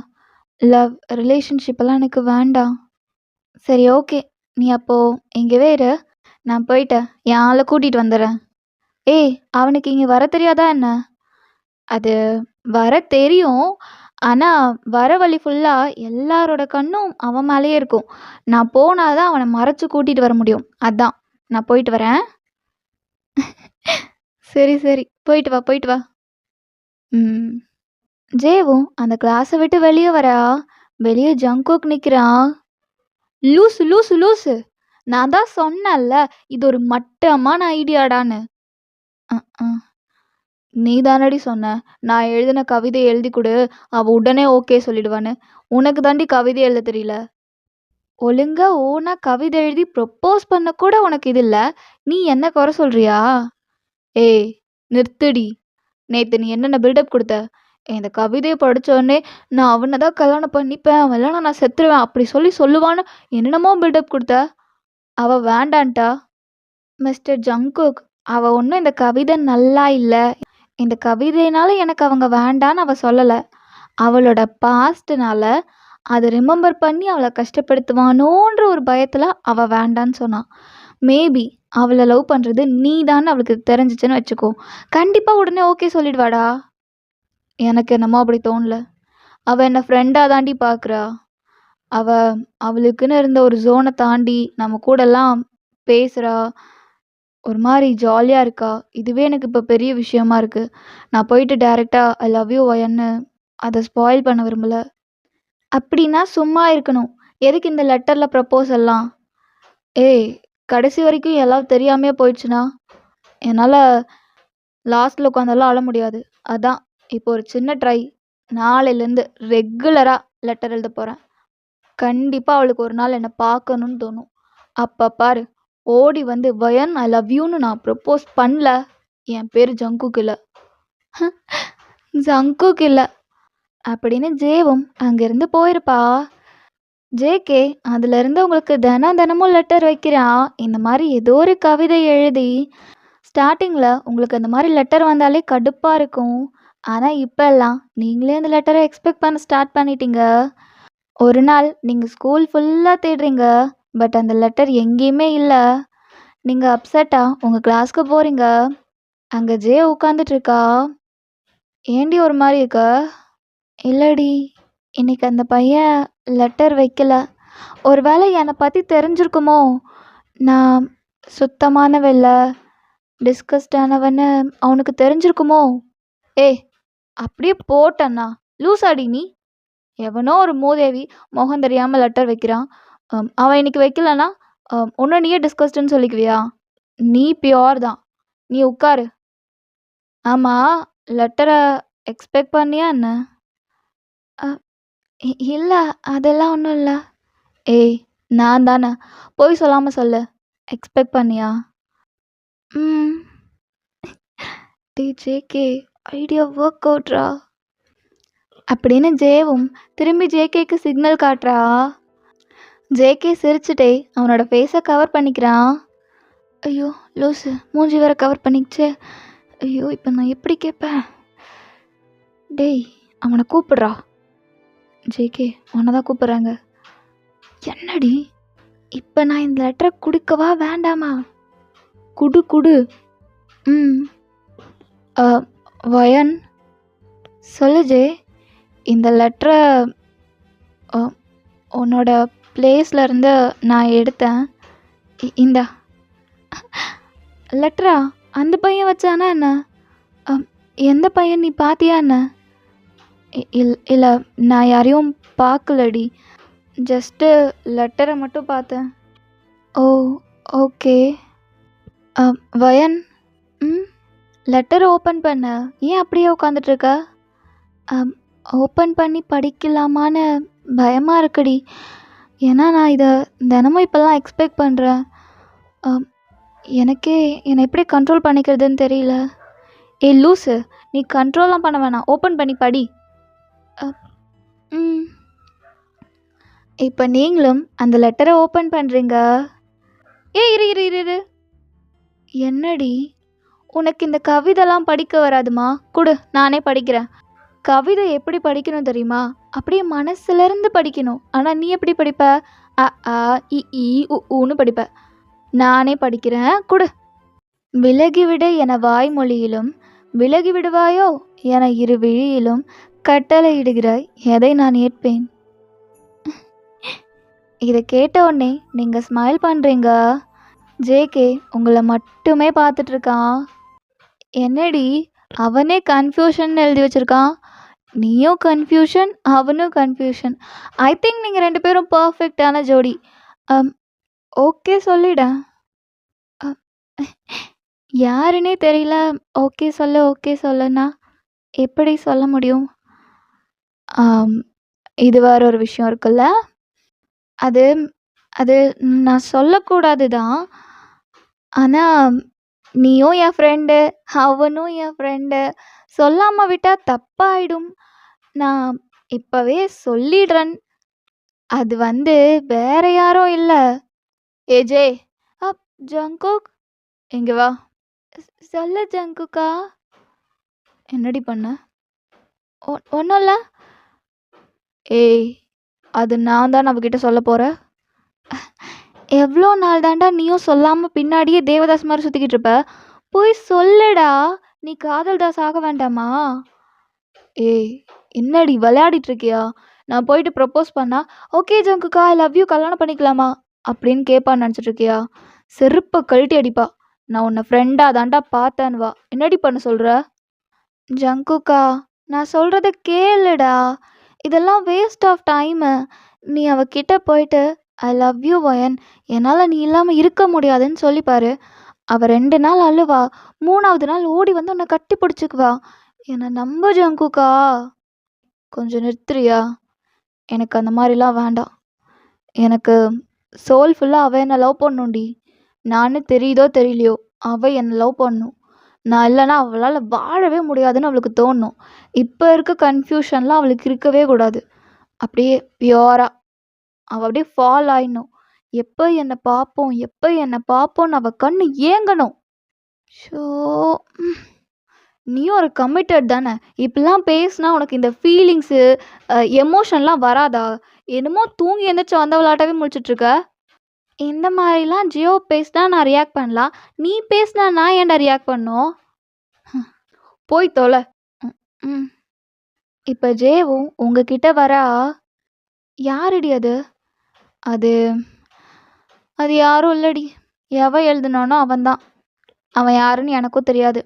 லவ் ரிலேஷன்ஷிப்பெல்லாம் எனக்கு வேண்டாம். சரி ஓகே, நீ அப்போது இங்கேவே இரு. நான் போயிட்டேன், என் ஆளை கூட்டிகிட்டு வந்துடுறேன். ஏய், அவனுக்கு இங்கே வர தெரியாதா என்ன? அது வர தெரியும். ஆனால் வர வழி ஃபுல்லாக எல்லாரோட கண்ணும் அவன் மேலேயே இருக்கும். நான் போனால் தான் அவனை மறைச்சி கூட்டிகிட்டு வர முடியும். அதான் நான் போயிட்டு வரேன். சரி சரி, போயிட்டு வா போயிட்டு வா. ஜேவும் அந்த கிளாஸை விட்டு வெளியே வரா. வெளியே ஜங்குக் நிற்கிறான். லூசு லூசு லூசு, நான் தான் சொன்னேன்ல இது ஒரு மட்டமான ஐடியாடான்னு. நீ தானடி சொன்ன நான் எழுதின கவிதையை எழுதி கொடு, அவள் உடனே ஓகே சொல்லிடுவான்னு. உனக்கு தாண்டி கவிதை எழுத தெரியல. ஒழுங்கா ஓனா கவிதை எழுதி ப்ரொப்போஸ் பண்ண கூட உனக்கு இது இல்லை. நீ என்ன குறை சொல்றியா? ஏய் நிறுத்துடி. நேற்று நீ என்னென்ன பில்டப் கொடுத்த? இந்த கவிதையை படித்தோடனே நான் அவனை தான் கல்யாணம் பண்ணிப்பேன், அவன் இல்லைனா நான் செத்துருவேன் அப்படி சொல்லுவான்னு என்னென்னமோ பில்டப் கொடுத்த. அவள் வேண்டான்ட்டா. மிஸ்டர் ஜங்குக், அவள் ஒன்றும் இந்த கவிதை நல்லா இல்லை, இந்த கவிதைனால எனக்கு அவங்க வேண்டான்னு அவள் சொல்லலை. அவளோட பாஸ்ட்னால அதை ரிமெம்பர் பண்ணி அவளை கஷ்டப்படுத்துவானோன்ற ஒரு பயத்தில் அவள் வேண்டான்னு சொன்னான். மேபி அவளை லவ் பண்ணுறது நீ தான் அவளுக்கு தெரிஞ்சிச்சுன்னு வச்சுக்கோ, கண்டிப்பாக உடனே ஓகே சொல்லிடுவாடா. எனக்கு என்னமோ அப்படி தோணல. அவள் என்னை ஃப்ரெண்டாக தாண்டி பார்க்குறா. அவளுக்குன்னு இருந்த ஒரு ஜோனை தாண்டி நம்ம கூடலாம் பேசுகிறா, ஒரு மாதிரி ஜாலியாக இருக்கா. இதுவே எனக்கு இப்போ பெரிய விஷயமா இருக்குது. நான் போயிட்டு டைரெக்டாக ஐ லவ் யூ ஒயன்னு அதை ஸ்பாயில் பண்ண விரும்பலை. அப்படின்னா சும்மா இருக்கணும். எதுக்கு இந்த லெட்டரில் ப்ரப்போசல்லாம்? ஏய், கடைசி வரைக்கும் எல்லாம் தெரியாமையே போயிடுச்சுன்னா என்னால் லாஸ்ட்டில் உட்காந்தெல்லாம் அழ முடியாது. அதான் இப்போ ஒரு சின்ன ட்ரை. நாளையிலேருந்து ரெகுலராக லெட்டர் எழுத போகிறேன். கண்டிப்பாக அவளுக்கு ஒரு நாள் என்னை பார்க்கணுன்னு தோணும். அப்போ பாரு, ஓடி வந்து வயன் ஐ லவ் யூன்னு நான் ப்ரப்போஸ் பண்ணல, என் பேர் ஜங்குக் இல்லை. ஜங்குக் இல்லை அப்படின்னு ஜேவும் அங்கேருந்து போயிருப்பா. ஜேகே அதுலேருந்து உங்களுக்கு தினமும் லெட்டர் வைக்கிறான். இந்த மாதிரி ஏதோ ஒரு கவிதை எழுதி ஸ்டார்டிங்கில் உங்களுக்கு அந்த மாதிரி லெட்டர் வந்தாலே கடுப்பாக இருக்கும். ஆனால் இப்போல்லாம் நீங்களே அந்த லெட்டரை எக்ஸ்பெக்ட் பண்ண ஸ்டார்ட் பண்ணிட்டீங்க. ஒரு நாள் நீங்கள் ஸ்கூல் ஃபுல்லாக தேடுறீங்க, பட் அந்த லெட்டர் எங்கேயுமே இல்லை. நீங்கள் அப்செட்டாக உங்கள் கிளாஸ்க்கு போகிறீங்க. அங்கே ஜே உட்காந்துட்ருக்கா. ஏண்டி ஒரு மாதிரி இருக்க? இல்லடி, இன்னைக்கு அந்த பையன் லெட்டர் வைக்கல. ஒரு வேளை என்னை பற்றி தெரிஞ்சிருக்குமோ? நான் சுத்தமானவல்ல, டிஸ்கஸ்டானவன்னு அவனுக்கு தெரிஞ்சிருக்குமோ? ஏய், அப்படியே போட்டண்ணா. லூசாடி நீ? எவனோ ஒரு மூதேவி முகம் தெரியாமல் லெட்டர் வைக்கிறான். அவன் இன்னைக்கு வைக்கலன்னா ஒன்று நீயே டிஸ்கஸ்டுன்னு சொல்லிக்குவியா? நீ பியோர் தான். நீ உட்காரு. ஆமாம், லெட்டரை எக்ஸ்பெக்ட் பண்ணியா என்ன? இல்லை, அதெல்லாம் ஒன்றும் இல்லை. ஏய், நான் தானே, போய் சொல்லாமல் சொல்லு. எக்ஸ்பெக்ட் பண்ணியா? ம். டி ஜேகே, ஐடியா ஒர்க் அவுட்ரா அப்படின்னு ஜேவும் திரும்பி ஜேகேக்கு சிக்னல் காட்டுறா. ஜேகே சிரிச்சுட்டே அவனோட ஃபேஸை கவர் பண்ணிக்கிறான். ஐயோ லூஸு, மூஞ்சி வேற கவர் பண்ணிக்கிச்சே. ஐயோ, இப்போ நான் எப்படி கேட்பேன்? டேய், அவனை கூப்பிடுறா. ஜேகே, உன்னை தான் கூப்பிட்றாங்க. என்னடி, இப்போ நான் இந்த லெட்டரை குடிக்கவா வேண்டாமா? குடு குடு. ம். வயன், சொல்லு ஜே. இந்த லெட்டரை உன்னோட பிளேஸில் இருந்து நான் எடுத்தேன். இந்தா. லெட்டரா? அந்த பையன் வச்சானா என்ன? எந்த பையன், நீ பார்த்தியா என்ன? இல்லை, நான் யாரையும் பார்க்கலடி, ஜஸ்ட்டு லெட்டரை மட்டும் பார்த்தேன். ஓ, ஓகே. வயன், ம், லெட்டரை ஓப்பன் பண்ண. ஏன் அப்படியே உட்காந்துட்ருக்க? ஓப்பன் பண்ணி படிக்கலாமான்னு பயமாக இருக்குடி. ஏன்னா நான் இதை தினமும் இப்போல்லாம் எக்ஸ்பெக்ட் பண்ணுறேன். எனக்கே என்னை எப்படி கண்ட்ரோல் பண்ணிக்கிறதுன்னு தெரியல. ஏய் லூஸு, நீ கண்ட்ரோல்லாம் பண்ண வேணாம், ஓப்பன் பண்ணி படி. ம். இப்போ நீங்களும் அந்த லெட்டரை ஓப்பன் பண்ணுறீங்க. இரு இரு இரு இரு. என்னடி, உனக்கு இந்த கவிதைலாம் படிக்க வராதுமா? கொடு, நானே படிக்கிறேன். கவிதை எப்படி படிக்கணும் தெரியுமா? அப்படியே மனசுலேருந்து படிக்கணும். ஆனால் நீ எப்படி படிப்ப? அ ஆ இ ஈ உ ஊன்னு படிப்ப. நானே படிக்கிறேன், கொடு. விலகிவிடு என வாய்மொழியிலும் விலகி விடுவாயோ என இரு விழியிலும் கட்டளையிடுகிறாய், எதை நான் ஏற்பேன். இதை கேட்ட உடனே நீங்கள் ஸ்மைல் பண்ணுறீங்க. ஜேகே உங்களை மட்டுமே பார்த்துட்ருக்கான். என்னடி, அவனே கன்ஃபியூஷன் எழுதி வச்சுருக்கான். நீயும் கன்ஃபியூஷன், அவனும் கன்ஃபியூஷன். ஐ திங்க் நீங்கள் 2 பேரும் பர்ஃபெக்டான ஜோடி. ஓகே சொல்லிடேன். யாருன்னே தெரியல. ஓகே சொல்லு, ஓகே சொல்லுன்னா எப்படி சொல்ல முடியும்? இது வேற ஒரு விஷயம் இருக்குல்ல. அது அது நான் சொல்லக்கூடாது தான். ஆனால் நீயும் என் ஃப்ரெண்டு, அவனும் என் ஃப்ரெண்டு. சொல்லாமல் விட்டால் தப்பாயிடும். நான் இப்போவே சொல்லிடுறேன். அது வேற யாரும் இல்லை. ஏஜே, ஜங்குக், இங்கே வா. சொல்ல ஜங்குக்கா. என்னடி பண்ண? ஒன்றும் இல்லை. ஏய், அது நான் தான் அவகிட்ட சொல்ல போகிறேன். எவ்வளோ நாள் தாண்டா நீயும் சொல்லாமல் பின்னாடியே தேவதாஸ் மாதிரி சுற்றிக்கிட்டு இருப்ப? போய் சொல்லுடா, நீ காதல் தாஸ் ஆக வேண்டாமா? ஏய், என்னடி விளையாடிட்டு இருக்கியா? நான் போயிட்டு ப்ரப்போஸ் பண்ணா, ஓகே ஜங்குக்கா ஐ லவ் யூ, கல்யாணம் பண்ணிக்கலாமா அப்படின்னு கேட்பான்னு நினச்சிட்டு இருக்கியா? செருப்பை கழட்டி அடிப்பா. நான் உன்னை ஃப்ரெண்டாக தாண்டா பார்த்தேன்னு வா. என்னடி பண்ண சொல்கிற? ஜங்குக்கா, நான் சொல்கிறத கேளுடா, இதெல்லாம் வேஸ்ட் ஆஃப் டைமு. நீ அவகிட்ட போயிட்டு ஐ லவ் யூ வயன், என்னால் நீ இல்லாமல் இருக்க முடியாதுன்னு சொல்லிப்பாரு. அவள் 2 நாள் அழுவா, 3ஆவது நாள் ஓடி வந்து உன்னை கட்டி பிடிச்சிக்குவா. என்னை நம்ப ஜங்குக்கா. கொஞ்சம் நிறுத்துறியா? எனக்கு அந்த மாதிரிலாம் வேண்டாம். எனக்கு சோல் ஃபுல்லாக அவள் என்னை லவ் பண்ணுண்டி. நானும் தெரியுதோ தெரியலையோ அவள் என்னை லவ் பண்ணும். நான் இல்லைன்னா அவளால் வாழவே முடியாதுன்னு அவளுக்கு தோணும். இப்போ இருக்க கன்ஃபியூஷன்லாம் அவளுக்கு இருக்கவே கூடாது. அப்படியே பியோராக அவள் அப்படியே ஃபால் ஆயிடணும். எப்போ என்னை பார்ப்போம், எப்போ என்னை பார்ப்போன்னு அவள் கண்ணு ஏங்கணும். ஷோ, நீயும் ஒரு கமிட்டட் தானே. இப்படிலாம் பேசினா உனக்கு இந்த ஃபீலிங்ஸு எமோஷன்லாம் வராதா? என்னமோ தூங்கி எந்திரிச்சு வந்தவளாட்டவே முழிச்சிட்ருக்க. இந்த மாதிரிலாம் ஜியோ பேசினா நான் ரியாக்ட் பண்ணலாம், நீ பேசினா நான் ஏன்டா ரியாக்ட் பண்ணும்? போய் தொலை. ம். இப்போ ஜேவும் உங்ககிட்ட வரா. யாருடி அது? அது அது யாரும் இல்லடி. எவன் எழுதுனானோ அவன்தான். அவன் யாருன்னு எனக்கும் தெரியாது.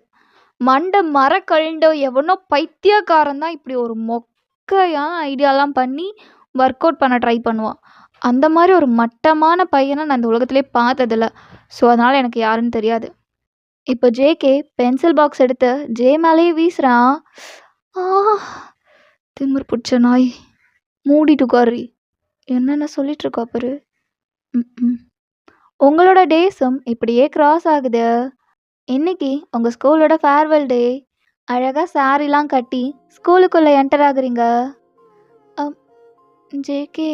மண்டை மரக்கழிண்டோ எவனோ பைத்தியக்காரன் தான் இப்படி ஒரு மொக்கையான ஐடியாலாம் பண்ணி ஒர்க் அவுட் பண்ண ட்ரை பண்ணுவான். அந்த மாதிரி ஒரு மட்டமான பையனை நான் இந்த உலகத்திலே பார்த்ததில்ல. ஸோ அதனால் எனக்கு யாருன்னு தெரியாது. இப்போ ஜேகே பென்சில் பாக்ஸ் எடுத்து ஜே மேலேயே வீசுகிறான். ஆ, திமிர் பிடிச்ச நாய், மூடிட்டு உட்காரி. என்னென்ன சொல்லிட்டு இருக்கா பாரு. ம் உங்களோட டேஸும் இப்படியே கிராஸ் ஆகுது. இன்னைக்கு உங்கள் ஸ்கூலோட ஃபேர்வெல் டே. அழகாக சாரிலாம் கட்டி ஸ்கூலுக்குள்ளே என்டர் ஆகுறீங்க. ஜேகே,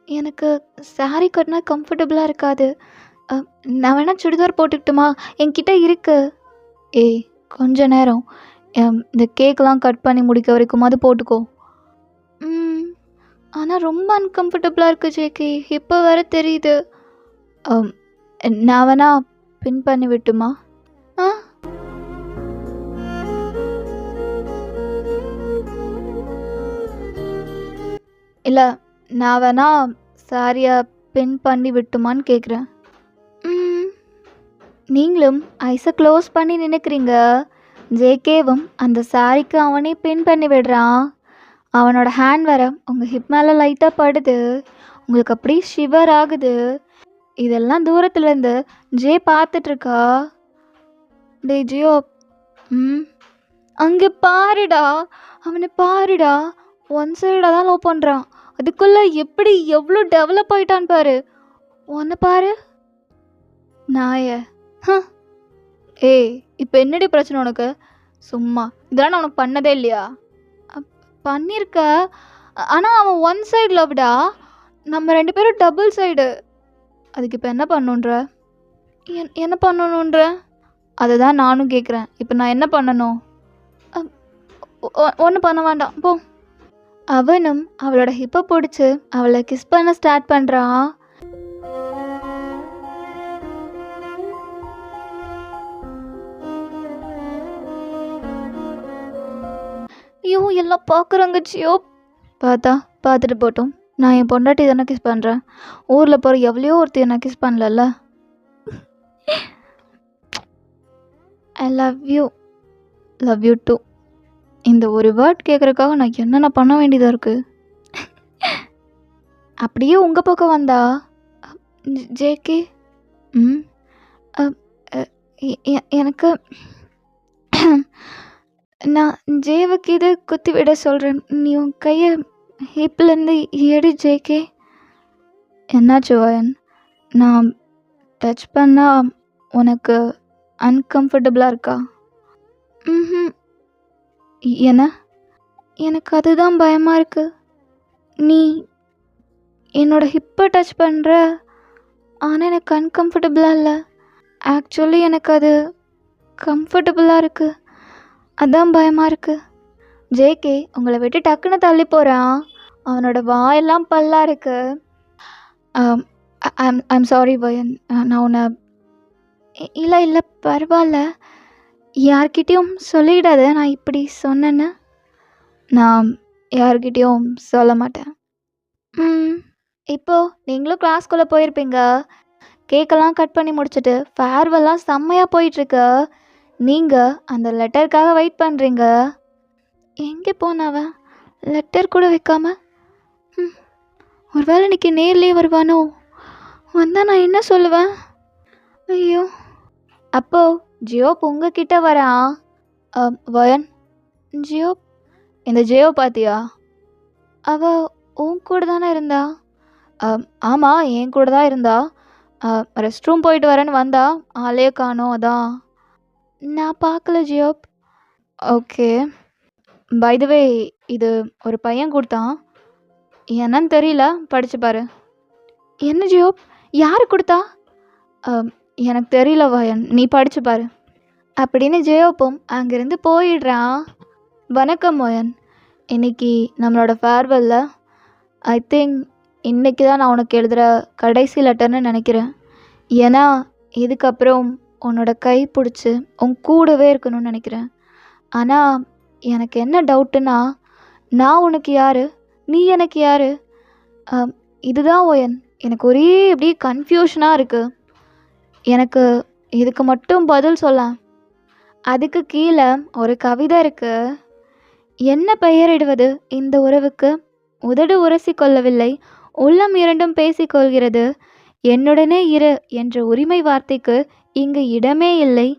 எனக்கு சாரி கட்டினா கம்ஃபர்டபுளாக இருக்காது. நான் வேணால் சுடிதார் போட்டுக்கிட்டுமா? என்கிட்ட இருக்கு. ஏய், கொஞ்ச நேரம் இந்த கேக்கெலாம் கட் பண்ணி முடிக்க வரைக்குமாவது போட்டுக்கோ. ஆனால் ரொம்ப அன்கம்ஃபர்டபுளாக இருக்குது ஜேகே, இப்போ வேற தெரியுது. நான் வேணா பின் பண்ணி விட்டுமா? ஆ, இல்லை, நான் வேணா சாரியை பின் பண்ணி விட்டுமான்னு கேட்குறேன். நீங்களும் ஐஸை க்ளோஸ் பண்ணி நினைக்கிறீங்க. ஜேகேவும் அந்த சாரிக்கு அவனே பின் பண்ணி விடுறான். அவனோட ஹேண்ட் வர உங்கள் ஹிப் மேலே லைட்டாக படுது. உங்களுக்கு அப்படியே ஷிவர் ஆகுது. இதெல்லாம் தூரத்துலேருந்து ஜே பார்த்துட்ருக்கா. டே ஜியோ, அங்கே பாருடா, அவனை பாருடா. ஒன் சைடாக தான் லவ் பண்ணுறான். அதுக்குள்ளே எப்படி எவ்வளோ டெவலப் ஆகிட்டான் பாரு. ஒன்று பாரு நாய. ஏய், இப்போ என்னடி பிரச்சனை உனக்கு? சும்மா இதெல்லாம் உனக்கு பண்ணதே இல்லையா? பண்ணியிருக்க, ஆனால் அவன் ஒன் சைடு லவ்டா. நம்ம 2 பேரும் டபுள் சைடு. அதுக்கு இப்போ என்ன பண்ணணுன்ற? என்ன பண்ணணுன்ற? அதை தான் நானும் கேட்குறேன். இப்போ நான் என்ன பண்ணணும்? ஒன்றும் பண்ண வேண்டாம் போ. அவனும் அவளோட ஹிப்பை பிடிச்சி அவளை கிஸ் பண்ண ஸ்டார்ட் பண்ணுறான். ஐயோ, எல்லாம் பார்க்குறாங்க ஜியோ. பார்த்துட்டு போட்டோம். நான் என் பொண்டாட்டி தானே கிஸ் பண்ணுறேன். ஊரில் போகிற எவ்வளையோ ஒருத்தி நான் கிஸ் பண்ணலல்ல. I love you too. இந்த ஒரு வேர்ட் கேட்குறதுக்காக நான் என்னென்ன பண்ண வேண்டியதாக இருக்குது. அப்படியே உங்கள் பக்கம் வந்தா ஜேகே, எனக்கு நான் ஜேவுக்கு இது குத்தி விட சொல்கிறேன். நீ உன் கையை ஹிப்லேருந்து எடு ஜேகே. என்னாச்சு வயன்? நான் டச் பண்ணால் உனக்கு அன்கம்ஃபர்டபுளாக இருக்கா? எனக்கு அதுதான் பயமாக இருக்குது. நீ என்னோட ஹிப்பை டச் பண்ணுற, ஆனால் எனக்கு அன்கம்ஃபர்டபுளாக இல்லை. ஆக்சுவலி எனக்கு அது கம்ஃபர்டபுளாக இருக்குது. அதான் பயமாக இருக்குது. ஜேகே உங்களை விட்டு டக்குன்னு தள்ளி போகிறான். அவனோட வாயெல்லாம் பல்லாக இருக்கு. ஐம் சாரி வயன், நான் உன்னை இல்லை பரவாயில்ல, யார்கிட்டையும் சொல்லிடாத நான் இப்படி சொன்னேன்னு. நான் யார்கிட்டையும் சொல்ல மாட்டேன். இப்போது நீங்களும் கிளாஸ்குள்ளே போயிருப்பீங்க. கேக்கெல்லாம் கட் பண்ணி முடிச்சுட்டு ஃபேர்வெல்லாம் செம்மையாக போயிட்டுருக்கு. நீங்கள் அந்த லெட்டருக்காக வெயிட் பண்ணுறீங்க. எங்கே போனவன்? லெட்டர் கூட வைக்காம. ஒருவேளை இன்னைக்கு நேர்லேயே வருவானோ? வந்தால் நான் என்ன சொல்லுவேன்? ஐயோ. அப்போது ஜியோப் உங்ககிட்ட வரான். வயன், ஜியோப், இந்த ஜியோ பார்த்தியா? அவள் உன் கூட தானே இருந்தா? ஆமாம், என் கூட தான் இருந்தா. ரெஸ்ட் ரூம் போயிட்டு வரேன்னு வந்தா, ஆளே காணோம். அதான் நான் பார்க்கல ஜியோப். ஓகே, பை த வே, இது ஒரு பையன் கொடுத்தான். என்னன்னு தெரியல, படிச்சு பாரு. என்ன ஜியோப், யார் கொடுத்தா? எனக்கு தெரியல வயன், நீ படிச்சு பாரு அப்படின்னு ஜியோப்பும் அங்கேருந்து போயிடுறான். வணக்கம் வயன், இன்னைக்கு நம்மளோட ஃபேர்வெல்ல ஐ திங்க் இன்றைக்கி தான் நான் உனக்கு எழுதுகிற கடைசி லெட்டர்னு நினைக்கிறேன். ஏன்னா இதுக்கப்புறம் உன்னோட கை பிடிச்சி உன் கூடவே இருக்கணும்னு நினைக்கிறேன். ஆனால் எனக்கு என்ன டவுட்டுன்னா, நான் உனக்கு யார், நீ எனக்கு யார்? இதுதான் ஓயன், எனக்கு ஒரே எப்படி கன்ஃபியூஷனாக இருக்குது. எனக்கு இதுக்கு மட்டும் பதில் சொல்ல. அதுக்கு கீழே ஒரு கவிதை இருக்குது. என்ன பெயரிடுவது இந்த உறவுக்கு? உதடு உரசிக் கொள்ளவில்லை, உள்ளம் இரண்டும் பேசிக் கொள்கிறது. என்னுடனே இரு என்ற உரிமை வார்த்தைக்கு இங்கு இடமே இல்லை.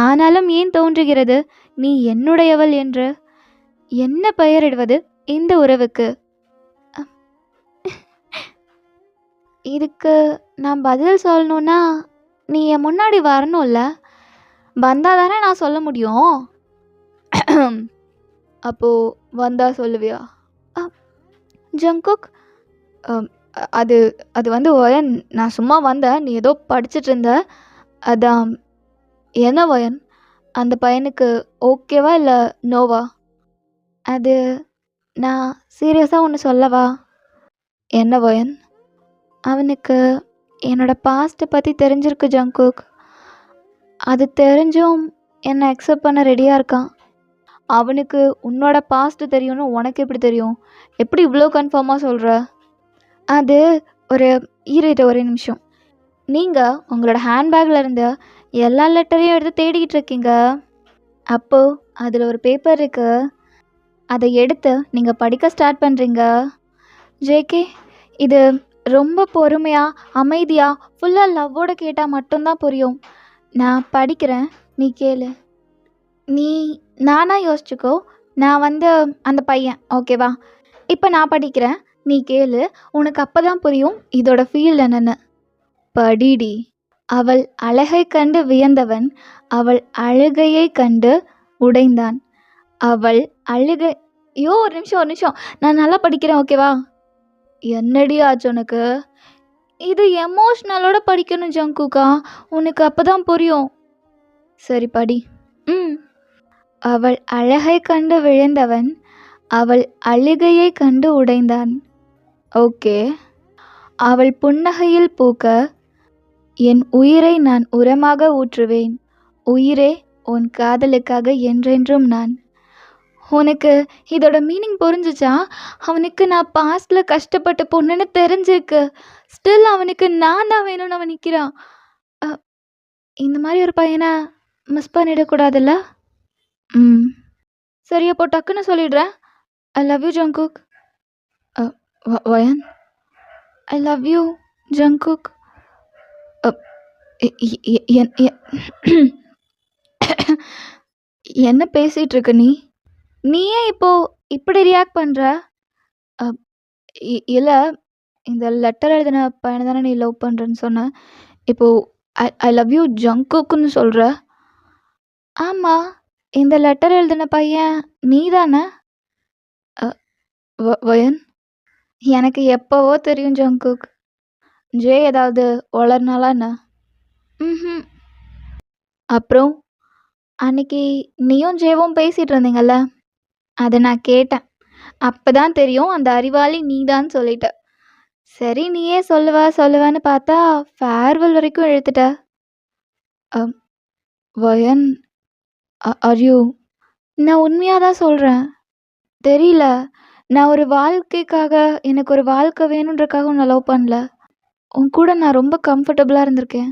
ஆனாலும் ஏன் தோன்றுகிறது நீ என்னுடையவள் என்று? என்ன பெயரிடுவது இந்த உறவுக்கு? இதுக்கு நான் பதில் சொல்லணும்னா நீ என் முன்னாடி வரணும்ல, வந்தால் தானே நான் சொல்ல முடியும். அப்போ வந்தா சொல்லுவியா? ஜங்குக், அது அது வந்து வயன், நான் சும்மா வந்தேன், நீ ஏதோ படிச்சுட்டு இருந்த, அதான். என்ன வயன், அந்த பையனுக்கு ஓகேவா இல்லை நோவா? அது நான் சீரியஸாக ஒன்று சொல்லவா? என்ன வயன்? அவனுக்கு என்னோட பாஸ்ட்டை பற்றி தெரிஞ்சிருக்கு ஜங்குக். அது தெரிஞ்சும் என்னை அக்செப்ட் பண்ண ரெடியாக இருக்கான். அவனுக்கு உன்னோட பாஸ்ட்டு தெரியும்னு உனக்கு எப்படி தெரியும்? எப்படி இவ்வளோ கன்ஃபார்மாக சொல்கிற? அது ஒரு ஒரு நிமிஷம். நீங்கள் உங்களோட ஹேண்ட்பேக்கில் இருந்த எல்லா லெட்டரையும் எடுத்து தேடிக்கிட்டு இருக்கீங்க. அப்போது அதில் ஒரு பேப்பர் இருக்குது. அதை எடுத்து நீங்கள் படிக்க ஸ்டார்ட் பண்ணுறீங்க. ஜேகே, இது ரொம்ப பொறுமையாக அமைதியாக ஃபுல்லாக லவ்வோடு கேட்டால் மட்டும்தான் புரியும். நான் படிக்கிறேன், நீ கேளு. நீ நானாக யோசிச்சுக்கோ, நான் வந்து அந்த பையன், ஓகேவா? இப்போ நான் படிக்கிறேன், நீ கேளு. உனக்கு அப்போ தான் புரியும் இதோட ஃபீல் என்னென்னு. படிடி. அவள் அழகை கண்டு வியந்தவன் அவள் அழுகையை கண்டு உடைந்தான். அவள் அழுகை. ஒரு நிமிஷம், நான் நல்லா படிக்கிறேன், ஓகேவா? என்னடி ஆச்சு உனக்கு? இது எமோஷ்னலோட படிக்கணும் ஜங்குக்கா, உனக்கு அப்போ தான் புரியும். சரி படி. அவள் அழகை கண்டு விழுந்தவன் அவள் அழுகையை கண்டு உடைந்தான். ஓகே. அவள் புன்னகையில் பூக்க என் உயிரை நான் உரமாக ஊற்றுவேன். உயிரே, உன் காதலுக்காக என்றென்றும் நான். உனக்கு இதோட மீனிங் புரிஞ்சிச்சா? அவனுக்கு நான் பாஸ்டில் கஷ்டப்பட்ட பொண்ணுன்னு தெரிஞ்சிருக்கு. ஸ்டில் அவனுக்கு நான் தான் வேணும்னு அவன் நிற்கிறான். இந்த மாதிரி ஒரு பையனை மிஸ் பண்ணிடக்கூடாதுல்ல? சரி, அப்போ டக்குன்னு சொல்லிடுறேன். I love you Jungkook. வயன், ஐ லவ் யூ ஜங்குக். என்ன பேசிகிட்டு இருக்க நீ? நீயே இப்போ இப்படி ரியாக்ட் பண்ணுற? இல்லை, இந்த லெட்டர் எழுதின பையனை தானே நீ லவ் பண்ணுறேன்னு சொன்ன. இப்போது ஐ லவ் யூ ஜங்குக்குன்னு சொல்கிற? ஆமாம், இந்த லெட்டர் எழுதின பையன் நீ தானே? வயன், எனக்கு எப்போவோ தெரியும் ஜங்குக். ஜே ஏதாவது வளர்னாலா என்ன? அப்புறம் அன்னைக்கு நீயும் ஜேவும் பேசிகிட்டு இருந்தீங்கல்ல, அதை நான் கேட்டேன். அப்போ தான் தெரியும் அந்த அறிவாளி நீ தான் சொல்லிட்ட. சரி, நீயே சொல்லுவான்னு பார்த்தா ஃபேர்வெல் வரைக்கும் இழுத்துட்ட. வயன், அர்யூ? நான் உண்மையாக தான் சொல்கிறேன். தெரியல, நான் ஒரு வாழ்க்கைக்காக, எனக்கு ஒரு வாழ்க்கை வேணுன்றக்காக உன்னை லவ் பண்ணல. உன் கூட நான் ரொம்ப கம்ஃபர்டபுளாக இருந்திருக்கேன்.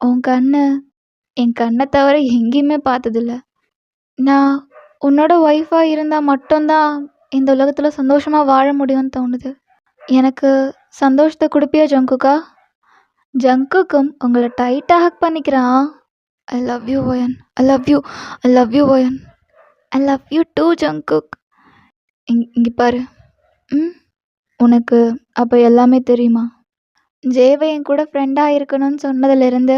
உன் கண்ணு என் கண்ணை தவிர எங்கேயுமே பார்த்ததில்ல. நான் உன்னோட ஒய்ஃபாக இருந்தால் மட்டும்தான் இந்த உலகத்தில் சந்தோஷமாக வாழ முடியும்னு தோணுது. எனக்கு சந்தோஷத்தை கொடுப்பியா ஜங்குக்கா? ஜங்குக்கும் உங்களை டைட்டாக ஹக் பண்ணிக்கிறான். ஐ லவ் யூ வயன், I love you, I love you வயன், I love you too Jungkook. இங்கே பாரு. உனக்கு அப்போ எல்லாமே தெரியுமா? ஜேவை என் கூட ஃப்ரெண்டாக இருக்கணும்னு சொன்னதுலேருந்து,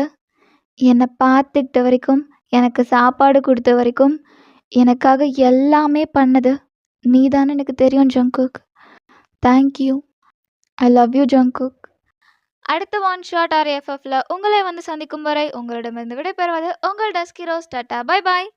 என்னை பார்த்துக்கிட்ட வரைக்கும், எனக்கு சாப்பாடு கொடுத்த வரைக்கும், எனக்காக எல்லாமே பண்ணது நீ தானே எனக்கு தெரியும் Jungkook. Thank you. I love you Jungkook. அடுத்த ஒன் ஷாட் ஆர் எஃப்எஃப்ல உங்களை வந்து சந்திக்கும் வரை உங்களிடமிருந்து விடைபெறுவது உங்கள் dusky rose. Tata, bye bye.